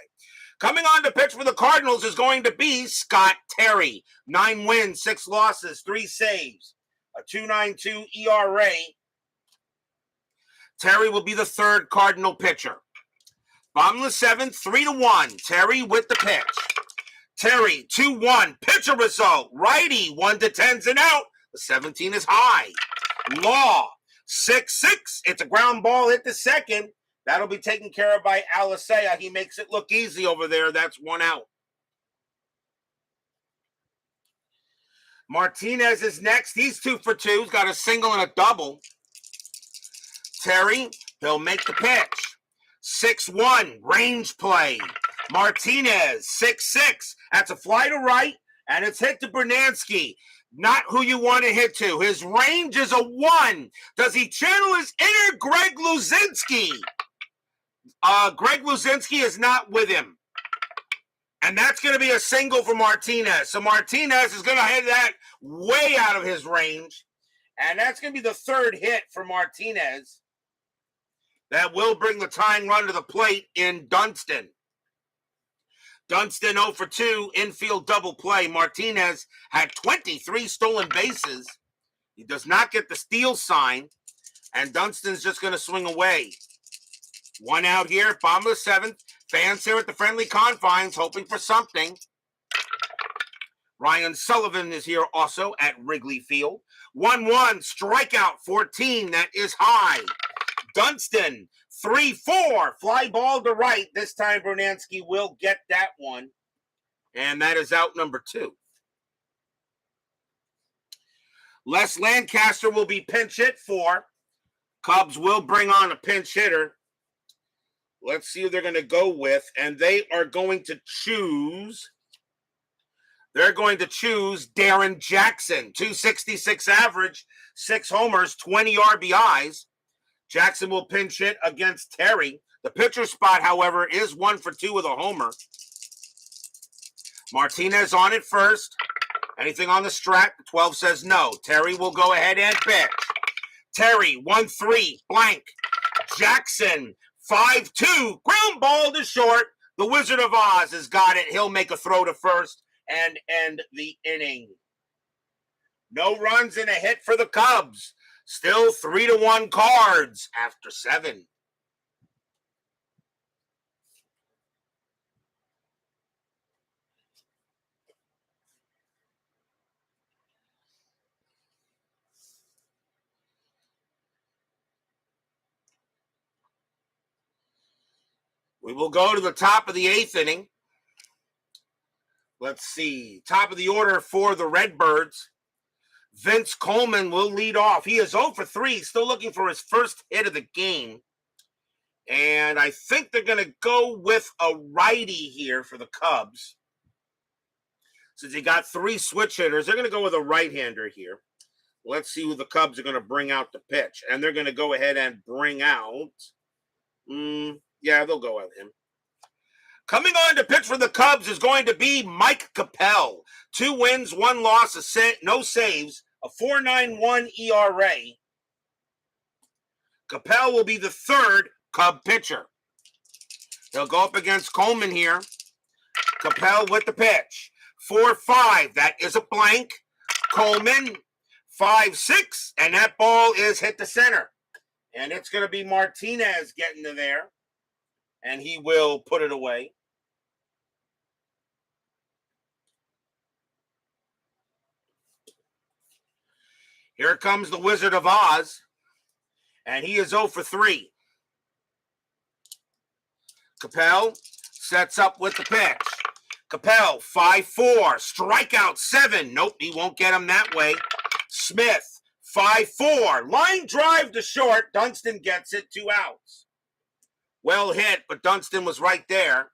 Coming on to pitch for the Cardinals is going to be Scott Terry. 9 wins, 6 losses, 3 saves, a 2.92 ERA. Terry will be the third Cardinal pitcher. Bottom of the seventh, 3-1. Terry with the pitch. Terry, 2-1. Pitcher result. Righty, 1-10's and out. The 17 is high. Law, 6-6. It's a ground ball hit the second. That'll be taken care of by Alisea. He makes it look easy over there. That's 1 out. Martinez is next. He's 2 for 2. He's got a single and a double. Terry, he'll make the pitch. 6-1, range play. Martinez, 6-6. That's a fly to right, and it's hit to Bernansky. Not who you want to hit to. His range is a 1. Does he channel his inner Greg Luzinski? Greg Luzinski is not with him. And that's going to be a single for Martinez. So Martinez is going to hit that way out of his range. And that's going to be the third hit for Martinez. That will bring the tying run to the plate in Dunston. Dunston 0 for 2, infield double play. Martinez had 23 stolen bases. He does not get the steal sign. And Dunston's just going to swing away. 1 out here, bottom of the seventh. Fans here at the friendly confines hoping for something. Ryan Sullivan is here also at Wrigley Field. 1-1, strikeout 14, that is high. Dunston, 3-4, fly ball to right. This time Bernansky will get that one. And that is out number 2. Les Lancaster will be pinch hit for. Cubs will bring on a pinch hitter. Let's see who they're going to go with. And they are going to choose. They're going to choose Darren Jackson. 266 average, 6 homers, 20 RBIs. Jackson will pinch hit against Terry. The pitcher spot, however, is 1 for 2 with a homer. Martinez on it first. Anything on the strat? 12 says no. Terry will go ahead and pitch. Terry, 1-3, blank. Jackson, 5-2, ground ball to short. The Wizard of Oz has got it. He'll make a throw to first and end the inning. No runs and a hit for the Cubs. Still 3-1 Cards after 7. We will go to the top of the 8th inning. Let's see. Top of the order for the Redbirds. Vince Coleman will lead off. He is 0 for 3, still looking for his first hit of the game. And I think they're going to go with a righty here for the Cubs. Since he got 3 switch hitters, they're going to go with a right-hander here. Let's see who the Cubs are going to bring out to pitch. And they're going to go ahead and bring out... yeah, they'll go with him. Coming on to pitch for the Cubs is going to be Mike Capel. 2 wins, 1 loss, no saves, a 4.91 ERA. Capel will be the third Cub pitcher. He'll go up against Coleman here. Capel with the pitch. 4-5, that is a blank. Coleman, 5-6, and that ball is hit to center. And it's going to be Martinez getting to there. And he will put it away. Here comes the Wizard of Oz. And he is 0 for 3. Capel sets up with the pitch. Capel, 5-4. Strikeout 7. Nope, he won't get him that way. Smith, 5-4. Line drive to short. Dunston gets it, 2 outs. Well hit, but Dunston was right there.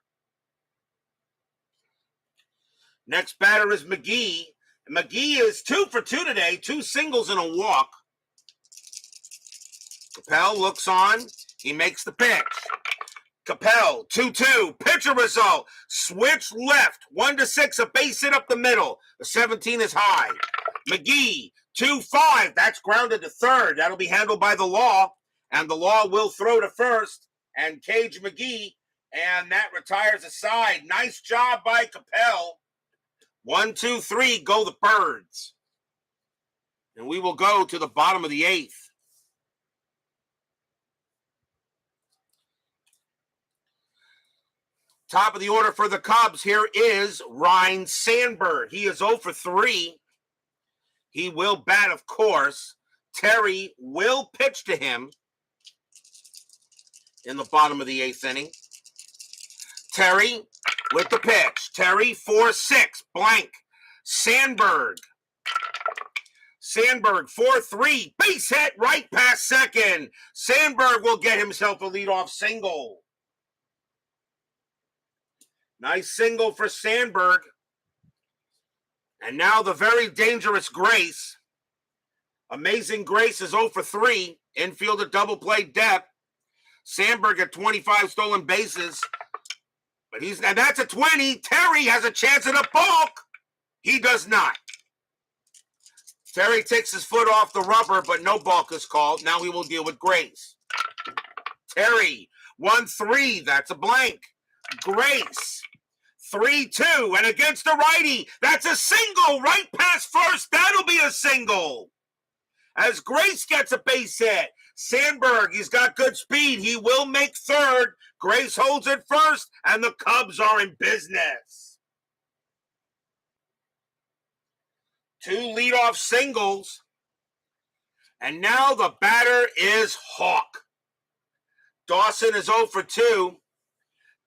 Next batter is McGee. McGee is 2 for 2 today, 2 singles and a walk. Capel looks on. He makes the pitch. Capel, 2-2. Pitcher result. Switch left. 1-6. A base hit up the middle. The 17 is high. McGee, 2-5. That's grounded to third. That'll be handled by the Law. And the Law will throw to first and cage McGee. And that retires a side. Nice job by Capel. 1, 2, 3. Go the Birds. And we will go to the bottom of the 8th. Top of the order for the Cubs, here is Ryne Sandberg. He is 0 for 3. He will bat, of course. Terry will pitch to him in the bottom of the 8th inning. Terry with the pitch. Terry 4-6, blank. Sandberg 4-3, base hit right past second. Sandberg will get himself a leadoff single. Nice single for Sandberg. And now the very dangerous Grace. Amazing Grace is 0 for 3. Infield at double play depth. Sandberg at 25 stolen bases. And that's a 20. Terry has a chance at a balk. He does not. Terry takes his foot off the rubber, but no balk is called. Now he will deal with Grace. Terry, 1-3. That's a blank. Grace, 3-2. And against the righty, that's a single right past first. That'll be a single. As Grace gets a base hit. Sandberg, he's got good speed. He will make third. Grace holds it first, and the Cubs are in business. 2 leadoff singles. And now the batter is Hawk. Dawson is 0 for 2.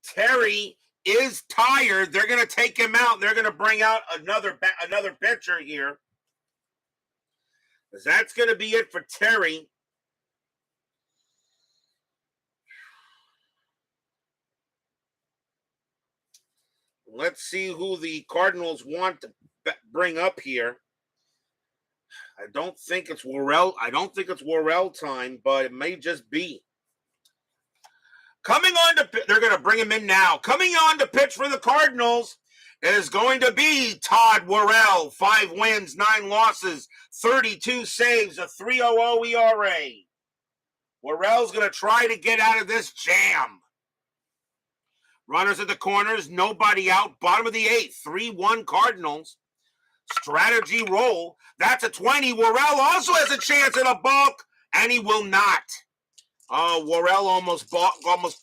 Terry is tired. They're going to take him out. They're going to bring out another pitcher here. That's going to be it for Terry. Let's see who the Cardinals want to bring up here. I don't think it's Worrell. I don't think it's Worrell time, but it may just be. They're going to bring him in now. Coming on to pitch for the Cardinals is going to be Todd Worrell. 5 wins, 9 losses, 32 saves, a 3.00 ERA. Worrell's going to try to get out of this jam. Runners at the corners, nobody out. Bottom of the 8th, 3-1 Cardinals. Strategy roll. That's a 20. Worrell also has a chance at a balk, and he will not. Worrell almost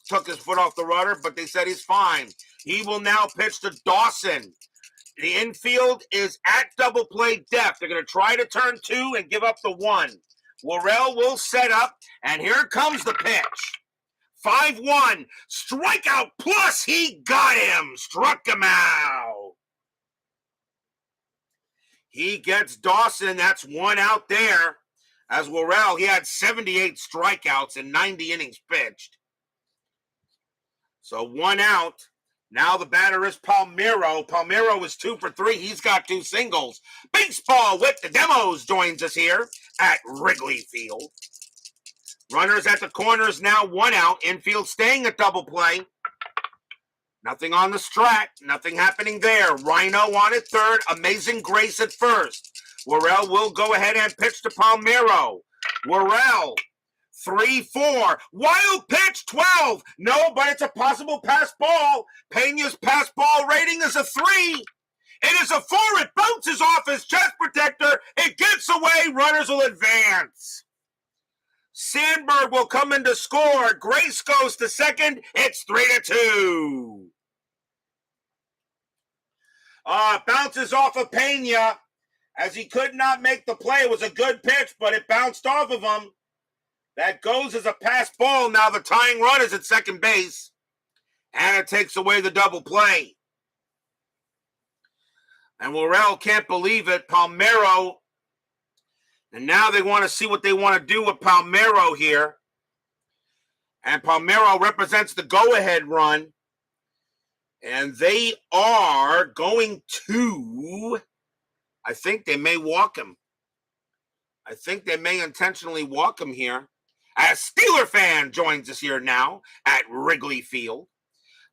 took his foot off the rudder, but they said he's fine. He will now pitch to Dawson. The infield is at double play depth. They're going to try to turn 2 and give up the 1. Worrell will set up, and here comes the pitch. 5-1, strikeout plus, he got him, struck him out. He gets Dawson, that's 1 out there. As Worrell, he had 78 strikeouts in 90 innings pitched. So 1 out. Now the batter is Palmeiro. Palmeiro is 2 for 3. He's got 2 singles. Baseball with the Demos joins us here at Wrigley Field. Runners at the corners now, 1 out. Infield staying at double play. Nothing on the strat. Nothing happening there. Rhino on at third. Amazing Grace at first. Worrell will go ahead and pitch to Palmeiro. Worrell, 3-4. Wild pitch, 12. No, but it's a possible pass ball. Pena's pass ball rating is a 3. It is a 4. It bounces off his chest protector. It gets away. Runners will advance. Sandberg will come in to score. Grace goes to second. It's 3-2. Bounces off of Pena as he could not make the play. It was a good pitch, but it bounced off of him. That goes as a pass ball. Now the tying run is at second base, and it takes away the double play. And Worrell can't believe it. Palmeiro. And now they want to see what they want to do with Palmeiro here. And Palmeiro represents the go-ahead run. And they are going to, I think they may walk him. I think they may intentionally walk him here. A Steeler fan joins us here now at Wrigley Field.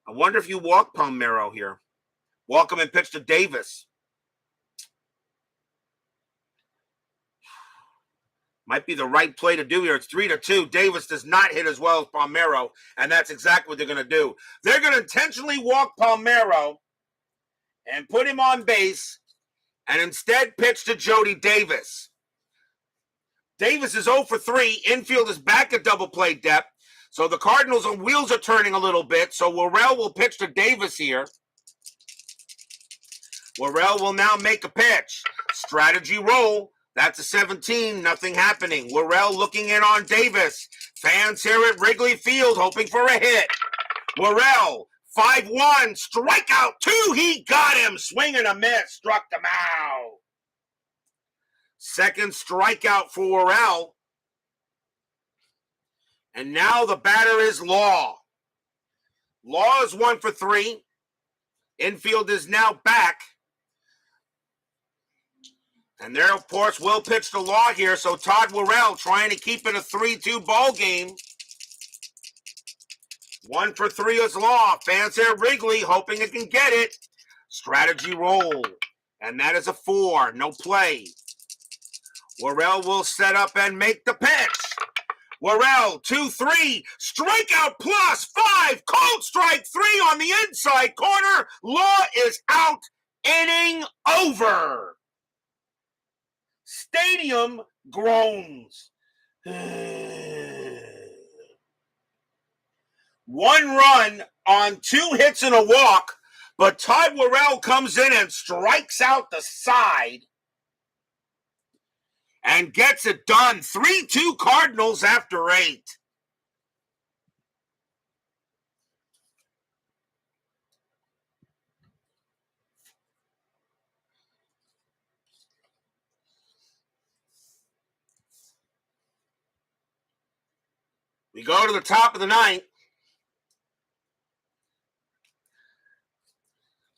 I wonder if you walk Palmeiro here. Walk him and pitch to Davis. Might be the right play to do here. It's 3-2. Davis does not hit as well as Palmeiro, and that's exactly what they're going to do. They're going to intentionally walk Palmeiro and put him on base and instead pitch to Jody Davis. Davis is 0 for 3. Infield is back at double play depth. So the Cardinals' wheels are turning a little bit. So Worrell will pitch to Davis here. Worrell will now make a pitch. Strategy roll. That's a 17. Nothing happening. Worrell looking in on Davis. Fans here at Wrigley Field hoping for a hit. Worrell, 5-1. Strikeout 2. He got him. Swing and a miss. Struck him out. Second strikeout for Worrell. And now the batter is Law. Law is 1 for 3. Infield is now back. And there, of course, will pitch to Law here. So Todd Worrell trying to keep it a 3-2 ball game. 1 for 3 is Law. Fans there at Wrigley hoping it can get it. Strategy roll. And that is a 4. No play. Worrell will set up and make the pitch. Worrell, 2-3. Strikeout plus 5. Cold strike 3 on the inside corner. Law is out. Inning over. Stadium groans. 1 run on 2 hits and a walk, but Todd Worrell comes in and strikes out the side and gets it done. 3-2 Cardinals after 8. We go to the top of the 9th.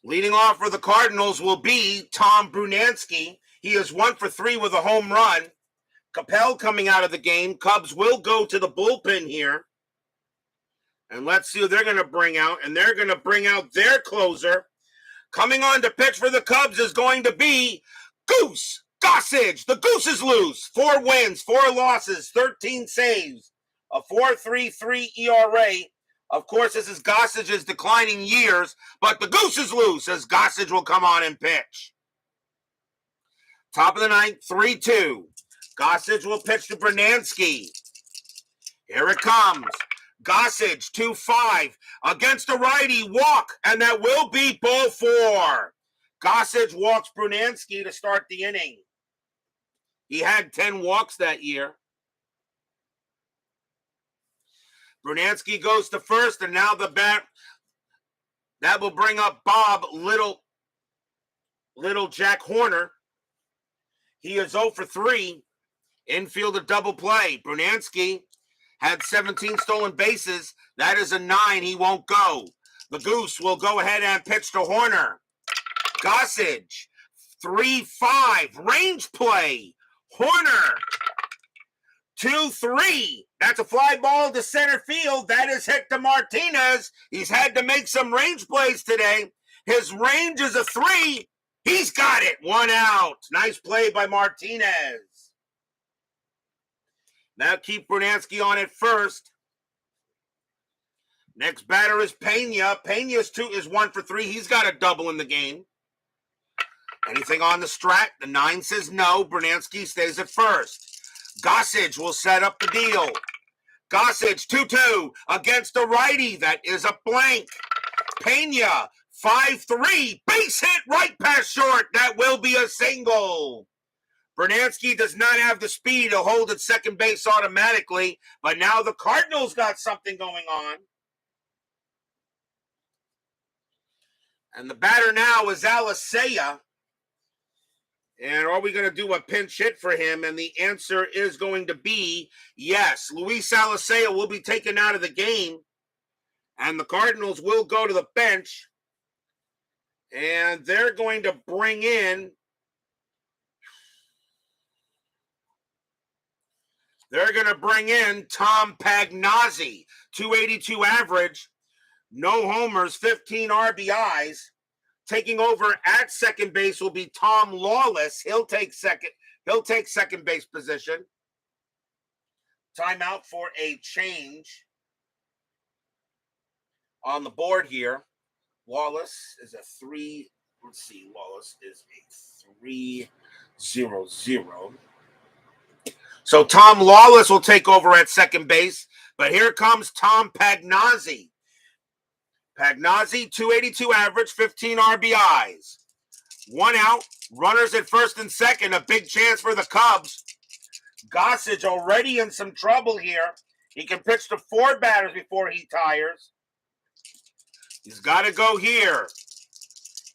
Leading off for the Cardinals will be Tom Brunansky. He is 1 for 3 with a home run. Capel coming out of the game. Cubs will go to the bullpen here. And let's see who they're going to bring out. And they're going to bring out their closer. Coming on to pitch for the Cubs is going to be Goose Gossage. The Gooses lose. 4 wins, 4 losses, 13 saves. A 4.33 ERA. Of course, this is Gossage's declining years, but the Gooses lose as Gossage will come on and pitch. Top of the 9th, 3-2. Gossage will pitch to Brunansky. Here it comes. Gossage, 2-5. Against a righty, walk, and that will be ball 4. Gossage walks Brunansky to start the inning. He had 10 walks that year. Brunansky goes to first, and now the bat. That will bring up Bob Little Jack Horner. He is 0 for 3. Infield a double play. Brunansky had 17 stolen bases. That is a 9. He won't go. The Goose will go ahead and pitch to Horner. Gossage, 3-5. Range play. Horner, 2-3. That's a fly ball to center field. That is hit to Martinez. He's had to make some range plays today. His range is a 3. He's got it. 1 out. Nice play by Martinez. Now keep Brunansky on at first. Next batter is Pena. Pena's 1 for 3. He's got a double in the game. Anything on the strat? The 9 says no. Brunansky stays at first. Gossage will set up the deal. Gossage, 2-2 against a righty. That is a blank. Pena, 5-3. Base hit right past short. That will be a single. Brunansky does not have the speed to hold at second base automatically, but now the Cardinals got something going on. And the batter now is Alicea. And are we going to do a pinch hit for him? And the answer is going to be yes. Luis Alicea will be taken out of the game. And the Cardinals will go to the bench. And they're going to bring in Tom Pagnozzi. 282 average. No homers, 15 RBIs. Taking over at second base will be Tom Lawless. He'll take second base position. Timeout for a change on the board here. Wallace is a 3. Let's see. Wallace is a 3-0-0. So Tom Lawless will take over at second base. But here comes Tom Pagnozzi. Pagnozzi, 282 average, 15 RBIs. 1 out, runners at first and second, a big chance for the Cubs. Gossage already in some trouble here. He can pitch to 4 batters before he tires. He's got to go here.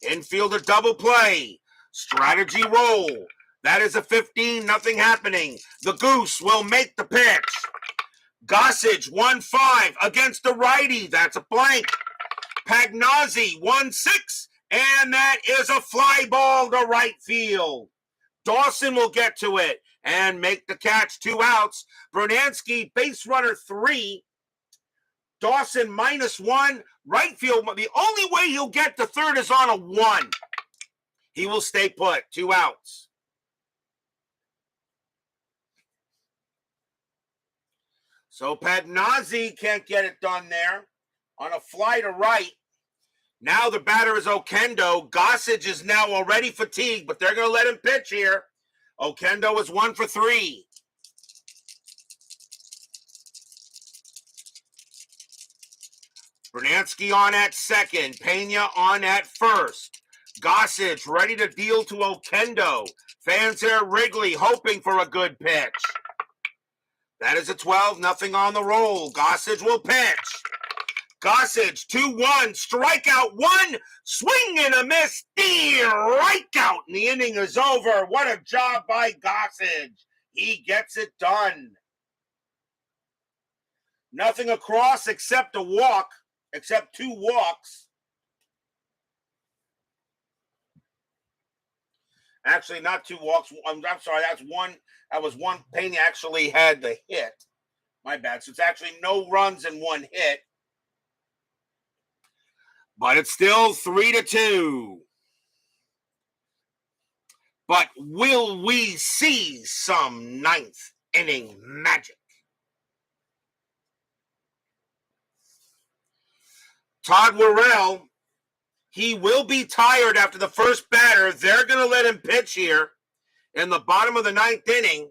Infield a double play. Strategy roll. That is a 15, nothing happening. The Goose will make the pitch. Gossage, 1-5 against the righty. That's a blank. Pagnozzi, 1-6, and that is a fly ball to right field. Dawson will get to it and make the catch, 2 outs. Brunansky, base runner 3. Dawson, -1. Right field, the only way he'll get to third is on a 1. He will stay put, 2 outs. So Pagnozzi can't get it done there on a fly to right. Now the batter is Oquendo. Gossage is now already fatigued, but they're going to let him pitch here. Oquendo is 1 for 3. Brunansky on at second. Pena on at first. Gossage ready to deal to Oquendo. Fans there at Wrigley hoping for a good pitch. That is a 12, nothing on the roll. Gossage will pitch. Gossage, 2-1, strikeout 1, swing and a miss, strikeout, and the inning is over. What a job by Gossage. He gets it done. Nothing across except a walk, except 2 walks. Actually, not 2 walks. I'm sorry, that's 1. That was 1. Pena actually had the hit. My bad. So it's actually no runs and 1 hit. But it's still 3-2. But will we see some 9th inning magic? Todd Worrell, he will be tired after the first batter. They're going to let him pitch here in the bottom of the 9th inning.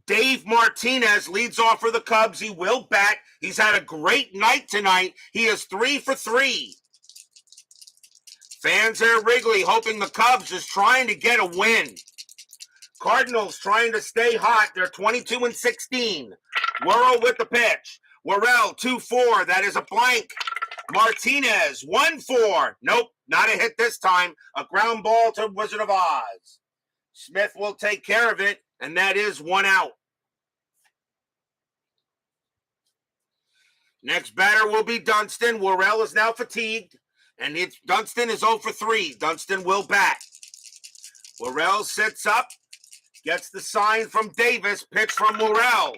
Dave Martinez leads off for the Cubs. He will bat. He's had a great night tonight. He is 3 for 3. Fans there at Wrigley hoping the Cubs is trying to get a win. Cardinals trying to stay hot. They're 22-16. Worrell with the pitch. Worrell, 2-4. That is a blank. Martinez, 1-4. Nope, not a hit this time. A ground ball to Wizard of Oz. Smith will take care of it, and that is 1 out. Next batter will be Dunston. Worrell is now fatigued, and Dunston is 0 for 3. Dunston will bat. Worrell sits up, gets the sign from Davis, pitch from Worrell.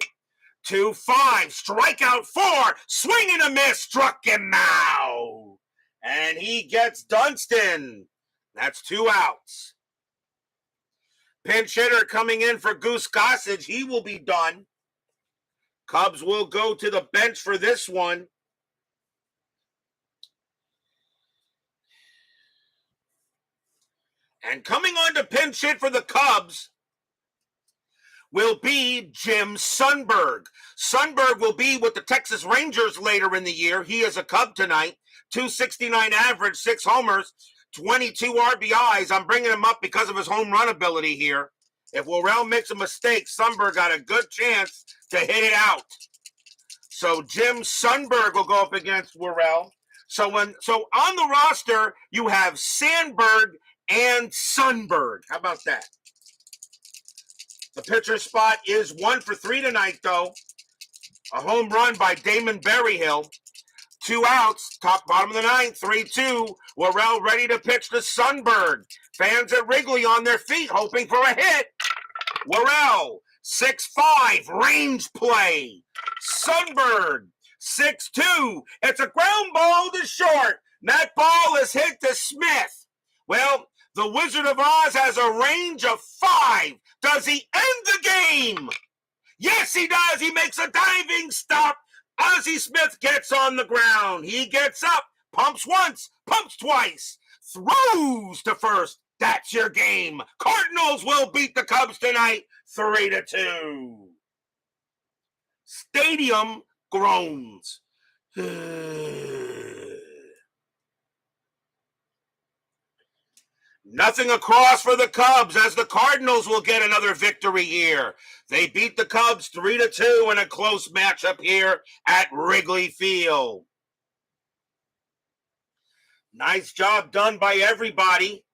2-5, strikeout 4, swing and a miss, struck him out. And he gets Dunston. That's 2 outs. Pinch hitter coming in for Goose Gossage. He will be done. Cubs will go to the bench for this one. And coming on to pinch hit for the Cubs will be Jim Sundberg. Sundberg will be with the Texas Rangers later in the year. He is a Cub tonight. 269 average, 6 homers, 22 RBIs. I'm bringing him up because of his home run ability here. If Worrell makes a mistake, Sundberg got a good chance to hit it out. So Jim Sundberg will go up against Worrell. So on the roster, you have Sandberg and Sundberg. How about that? The pitcher spot is 1 for 3 tonight, though. A home run by Damon Berryhill. 2 outs, bottom of the 9th, 3-2. Worrell ready to pitch to Sundberg. Fans at Wrigley on their feet, hoping for a hit. Worrell, 6-5, range play. Sundberg, 6-2. It's a ground ball to short. That ball is hit to Smith. Well, the Wizard of Oz has a range of 5. Does he end the game? Yes, he does. He makes a diving stop. Ozzie Smith gets on the ground. He gets up, pumps once, pumps twice, throws to first. That's your game. Cardinals will beat the Cubs tonight, 3-2. Stadium groans. Nothing across for the Cubs as the Cardinals will get another victory here. They beat the Cubs 3-2 in a close matchup here at Wrigley Field. Nice job done by everybody.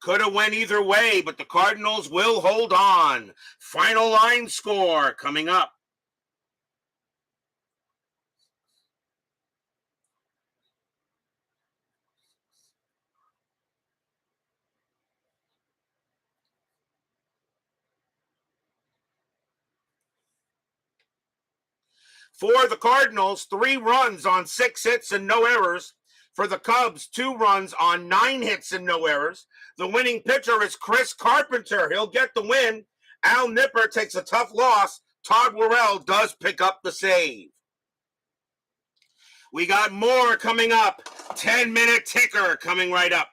Could have went either way, but the Cardinals will hold on. Final line score coming up. For the Cardinals, 3 runs on 6 hits and no errors. For the Cubs, 2 runs on 9 hits and no errors. The winning pitcher is Cris Carpenter. He'll get the win. Al Nipper takes a tough loss. Todd Worrell does pick up the save. We got more coming up. 10-minute ticker coming right up.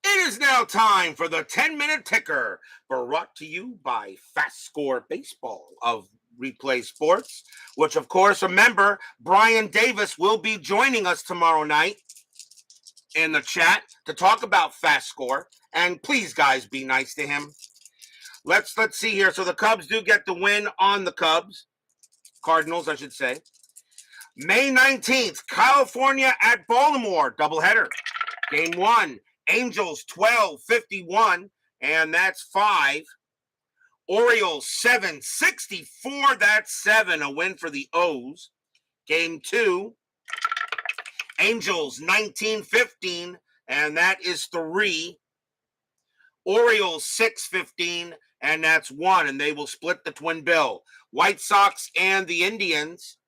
It is now time for the 10-minute ticker, brought to you by FastScore Baseball of Replay Sports, which, of course, remember, Brian Davis will be joining us tomorrow night in the chat to talk about FastScore. And please, guys, be nice to him. Let's see here. So the Cubs do get the win on the Cardinals, I should say. May 19th, California at Baltimore, doubleheader. Game 1. Angels 12-51, and that's 5. Orioles 7-64, that's 7, a win for the O's. Game 2, Angels 19-15, and that is 3. Orioles 6-15, and that's 1, and they will split the twin bill. White Sox and the Indians.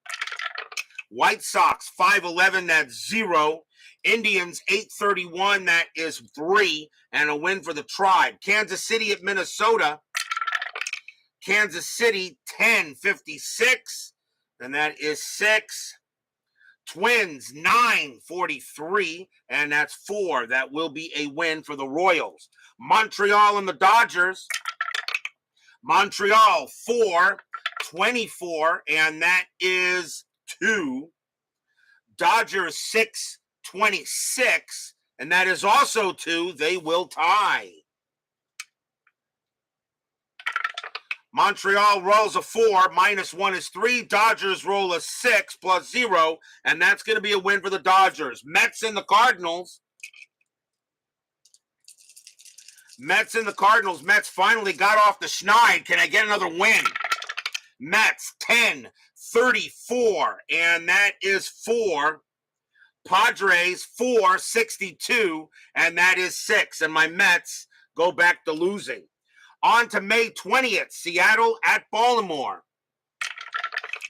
White Sox 5-11, that's 0. Indians 8-31, that is 3, and a win for the Tribe. Kansas City at Minnesota. Kansas City 10-56, and that is 6. Twins 9-43, and that's 4. That will be a win for the Royals. Montreal and the Dodgers. Montreal 4-24, and that is 2. Dodgers 6-26, and that is also 2. They will tie. Montreal rolls a 4, -1 is 3. Dodgers roll a 6 + 0, and that's going to be a win for the Dodgers. Mets and the Cardinals. Mets finally got off the schneid. Can I get another win? Mets 10-34, and that is 4. Padres 4-62, and that is 6. And my Mets go back to losing. On to May 20th, Seattle at Baltimore.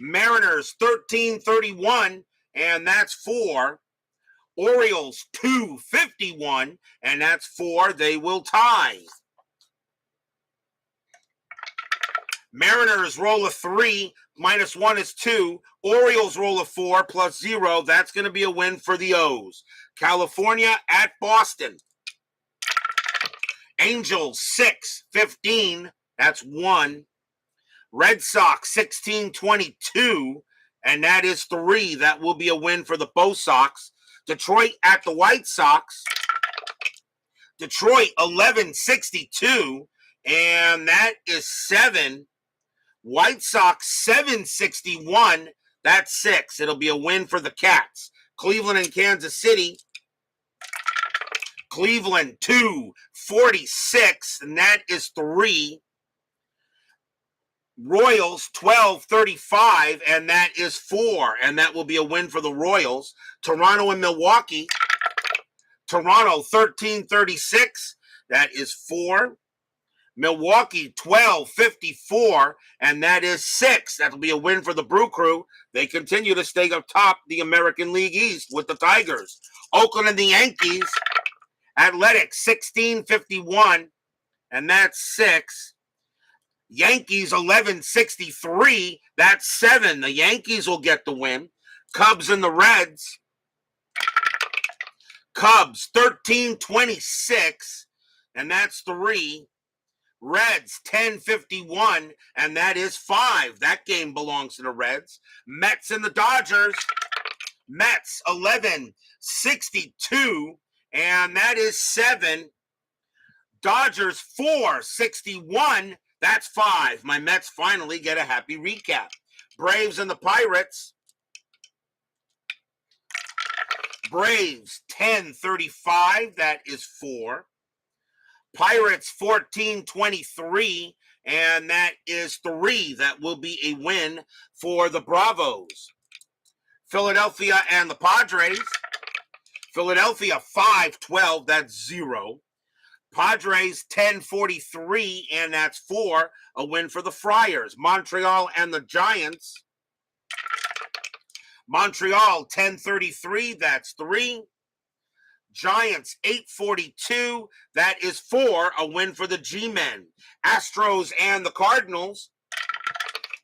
Mariners 13-31, and that's 4. Orioles 2-51, and that's 4. They will tie. Mariners roll a 3, -1 is 2. Orioles roll a 4 + 0. That's going to be a win for the O's. California at Boston. Angels 6-15, that's 1. Red Sox 16-22, and that is 3. That will be a win for the Bo Sox. Detroit at the White Sox. Detroit 11-62, and that is 7. White Sox 7-61, that's 6. It'll be a win for the Cats. Cleveland and Kansas City. Cleveland 246, and that is 3. Royals 1235, and that is 4, and that will be a win for the Royals. Toronto and Milwaukee. Toronto 1336, that is 4. Milwaukee 1254, and that is 6. That'll be a win for the Brew Crew. They continue to stay atop the American League East with the Tigers. Oakland and the Yankees. Athletics 1651, and that's 6. Yankees 1163, that's 7. The Yankees will get the win. Cubs and the Reds. Cubs 1326, and that's 3. Reds 1051, and that is 5. That game belongs to the Reds. Mets and the Dodgers. Mets 1162, and that is 7. Dodgers 461, that's 5. My Mets finally get a happy recap. Braves and the Pirates. Braves 1035, that is 4. Pirates 1423, and that is 3. That will be a win for the Bravos. Philadelphia and the Padres. Philadelphia 512, that's 0. Padres 1043, and that's 4. A win for the Friars. Montreal and the Giants. Montreal 1033, that's 3. Giants 842, that is 4. A win for the G-Men. Astros and the Cardinals.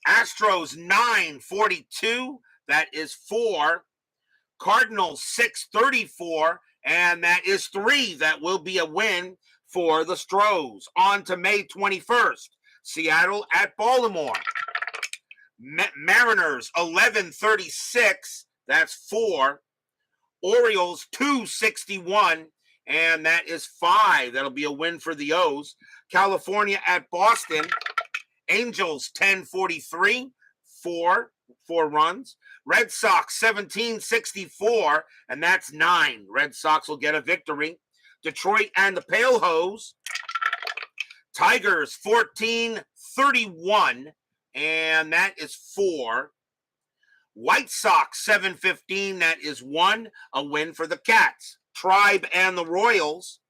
Astros 942, that is 4. Cardinals 634, and that is 3. That will be a win for the Stros. On to May 21st. Seattle at Baltimore. Mariners 1136, that's 4. Orioles 261, and that is 5. That'll be a win for the O's. California at Boston. Angels 1043, 4 runs. Red Sox 1764, and that's 9. Red Sox will get a victory. Detroit and the Pale Hose. Tigers 1431, and that is 4. White Sox 715, that is 1. A win for the Cats. Tribe and the Royals.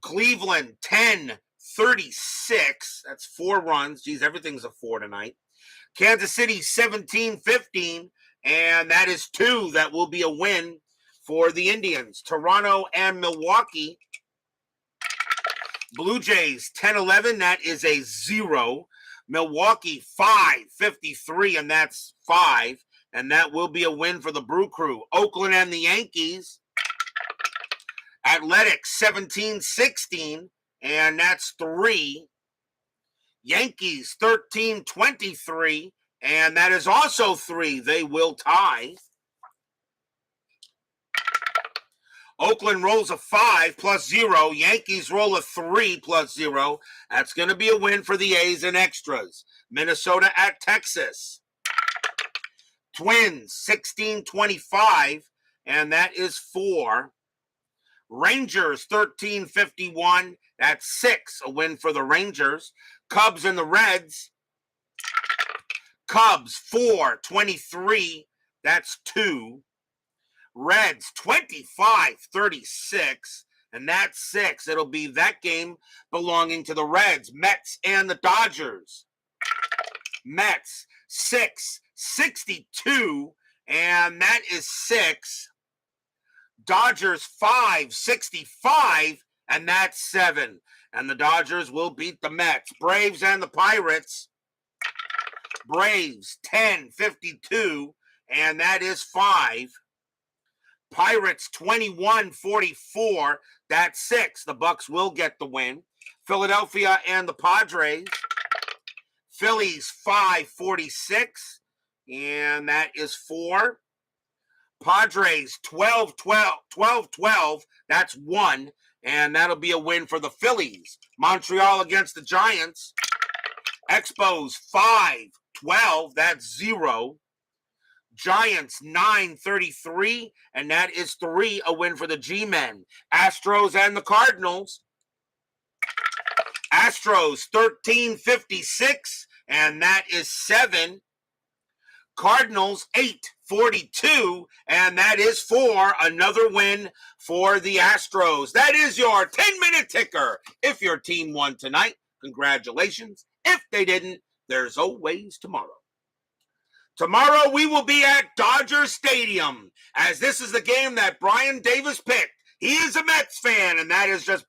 Cleveland 1036, that's 4 runs. Geez, everything's a 4 tonight. Kansas City 1715, and that is 2. That will be a win for the Indians. Toronto and Milwaukee. Blue Jays 1011, that is a 0. Milwaukee 553, and that's 5. And that will be a win for the Brew Crew. Oakland and the Yankees. Athletics 1716, and that's 3. Yankees 1323, and that is also 3. They will tie. Oakland rolls a 5 plus 0. Yankees roll a 3 plus 0. That's going to be a win for the A's and extras. Minnesota at Texas. Twins 1625, and that is 4. Rangers 1351, that's 6. A win for the Rangers. Cubs and the Reds. Cubs 423, that's 2. Reds 2536, and that's 6. It'll be that game belonging to the Reds. Mets and the Dodgers. Mets 662, and that is 6. Dodgers 565, and that's 7. And the Dodgers will beat the Mets. Braves and the Pirates. Braves 1052, and that is 5. Pirates 2144, that's 6. The Bucks will get the win. Philadelphia and the Padres. Phillies 546, and that is 4. Padres 12-12, that's 1, and that'll be a win for the Phillies. Montreal against the Giants. Expos 5-12, that's 0. Giants 9-33, and that is 3, a win for the G-Men. Astros and the Cardinals. Astros 13-56, and that is 7. Cardinals 8-42, and that is 4, another win for the Astros. That is your 10-minute ticker. If your team won tonight, congratulations. If they didn't, there's always tomorrow. Tomorrow we will be at Dodger Stadium, as this is the game that Brian Davis picked. He is a Mets fan, and that is just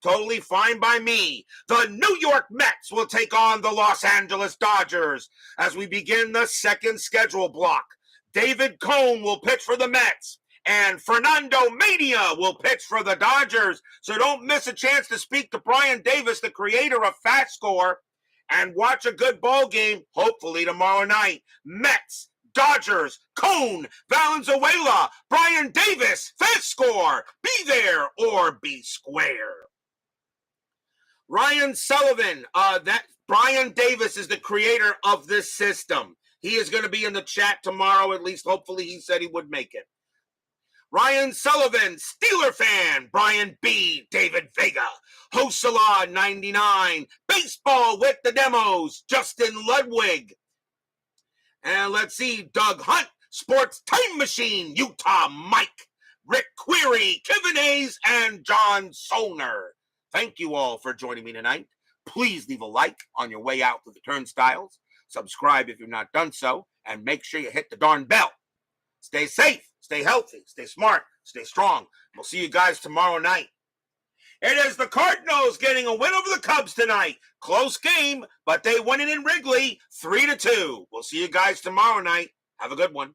totally fine by me. The New York Mets will take on the Los Angeles Dodgers as we begin the second schedule block. David Cone will pitch for the Mets, and Fernando Mania will pitch for the Dodgers. So don't miss a chance to speak to Brian Davis, the creator of FastScore, and watch a good ball game, hopefully tomorrow night. Mets, Dodgers, Cone, Valenzuela, Brian Davis, FastScore. Be there or be square. Ryan Sullivan, that Brian Davis is the creator of this system. He is going to be in the chat tomorrow, at least hopefully he said he would make it. Ryan Sullivan, Steeler fan, Brian B, David Vega, Hosala 99, Baseball with the Demos, Justin Ludwig. And let's see, Doug Hunt, Sports Time Machine, Utah Mike, Rick Query, Kevin Hayes, and John Solner. Thank you all for joining me tonight. Please leave a like on your way out to the turnstiles. Subscribe if you've not done so, and make sure you hit the darn bell. Stay safe, stay healthy, stay smart, stay strong. We'll see you guys tomorrow night. It is the Cardinals getting a win over the Cubs tonight. Close game, but they won it in Wrigley 3-2. We'll see you guys tomorrow night. Have a good one.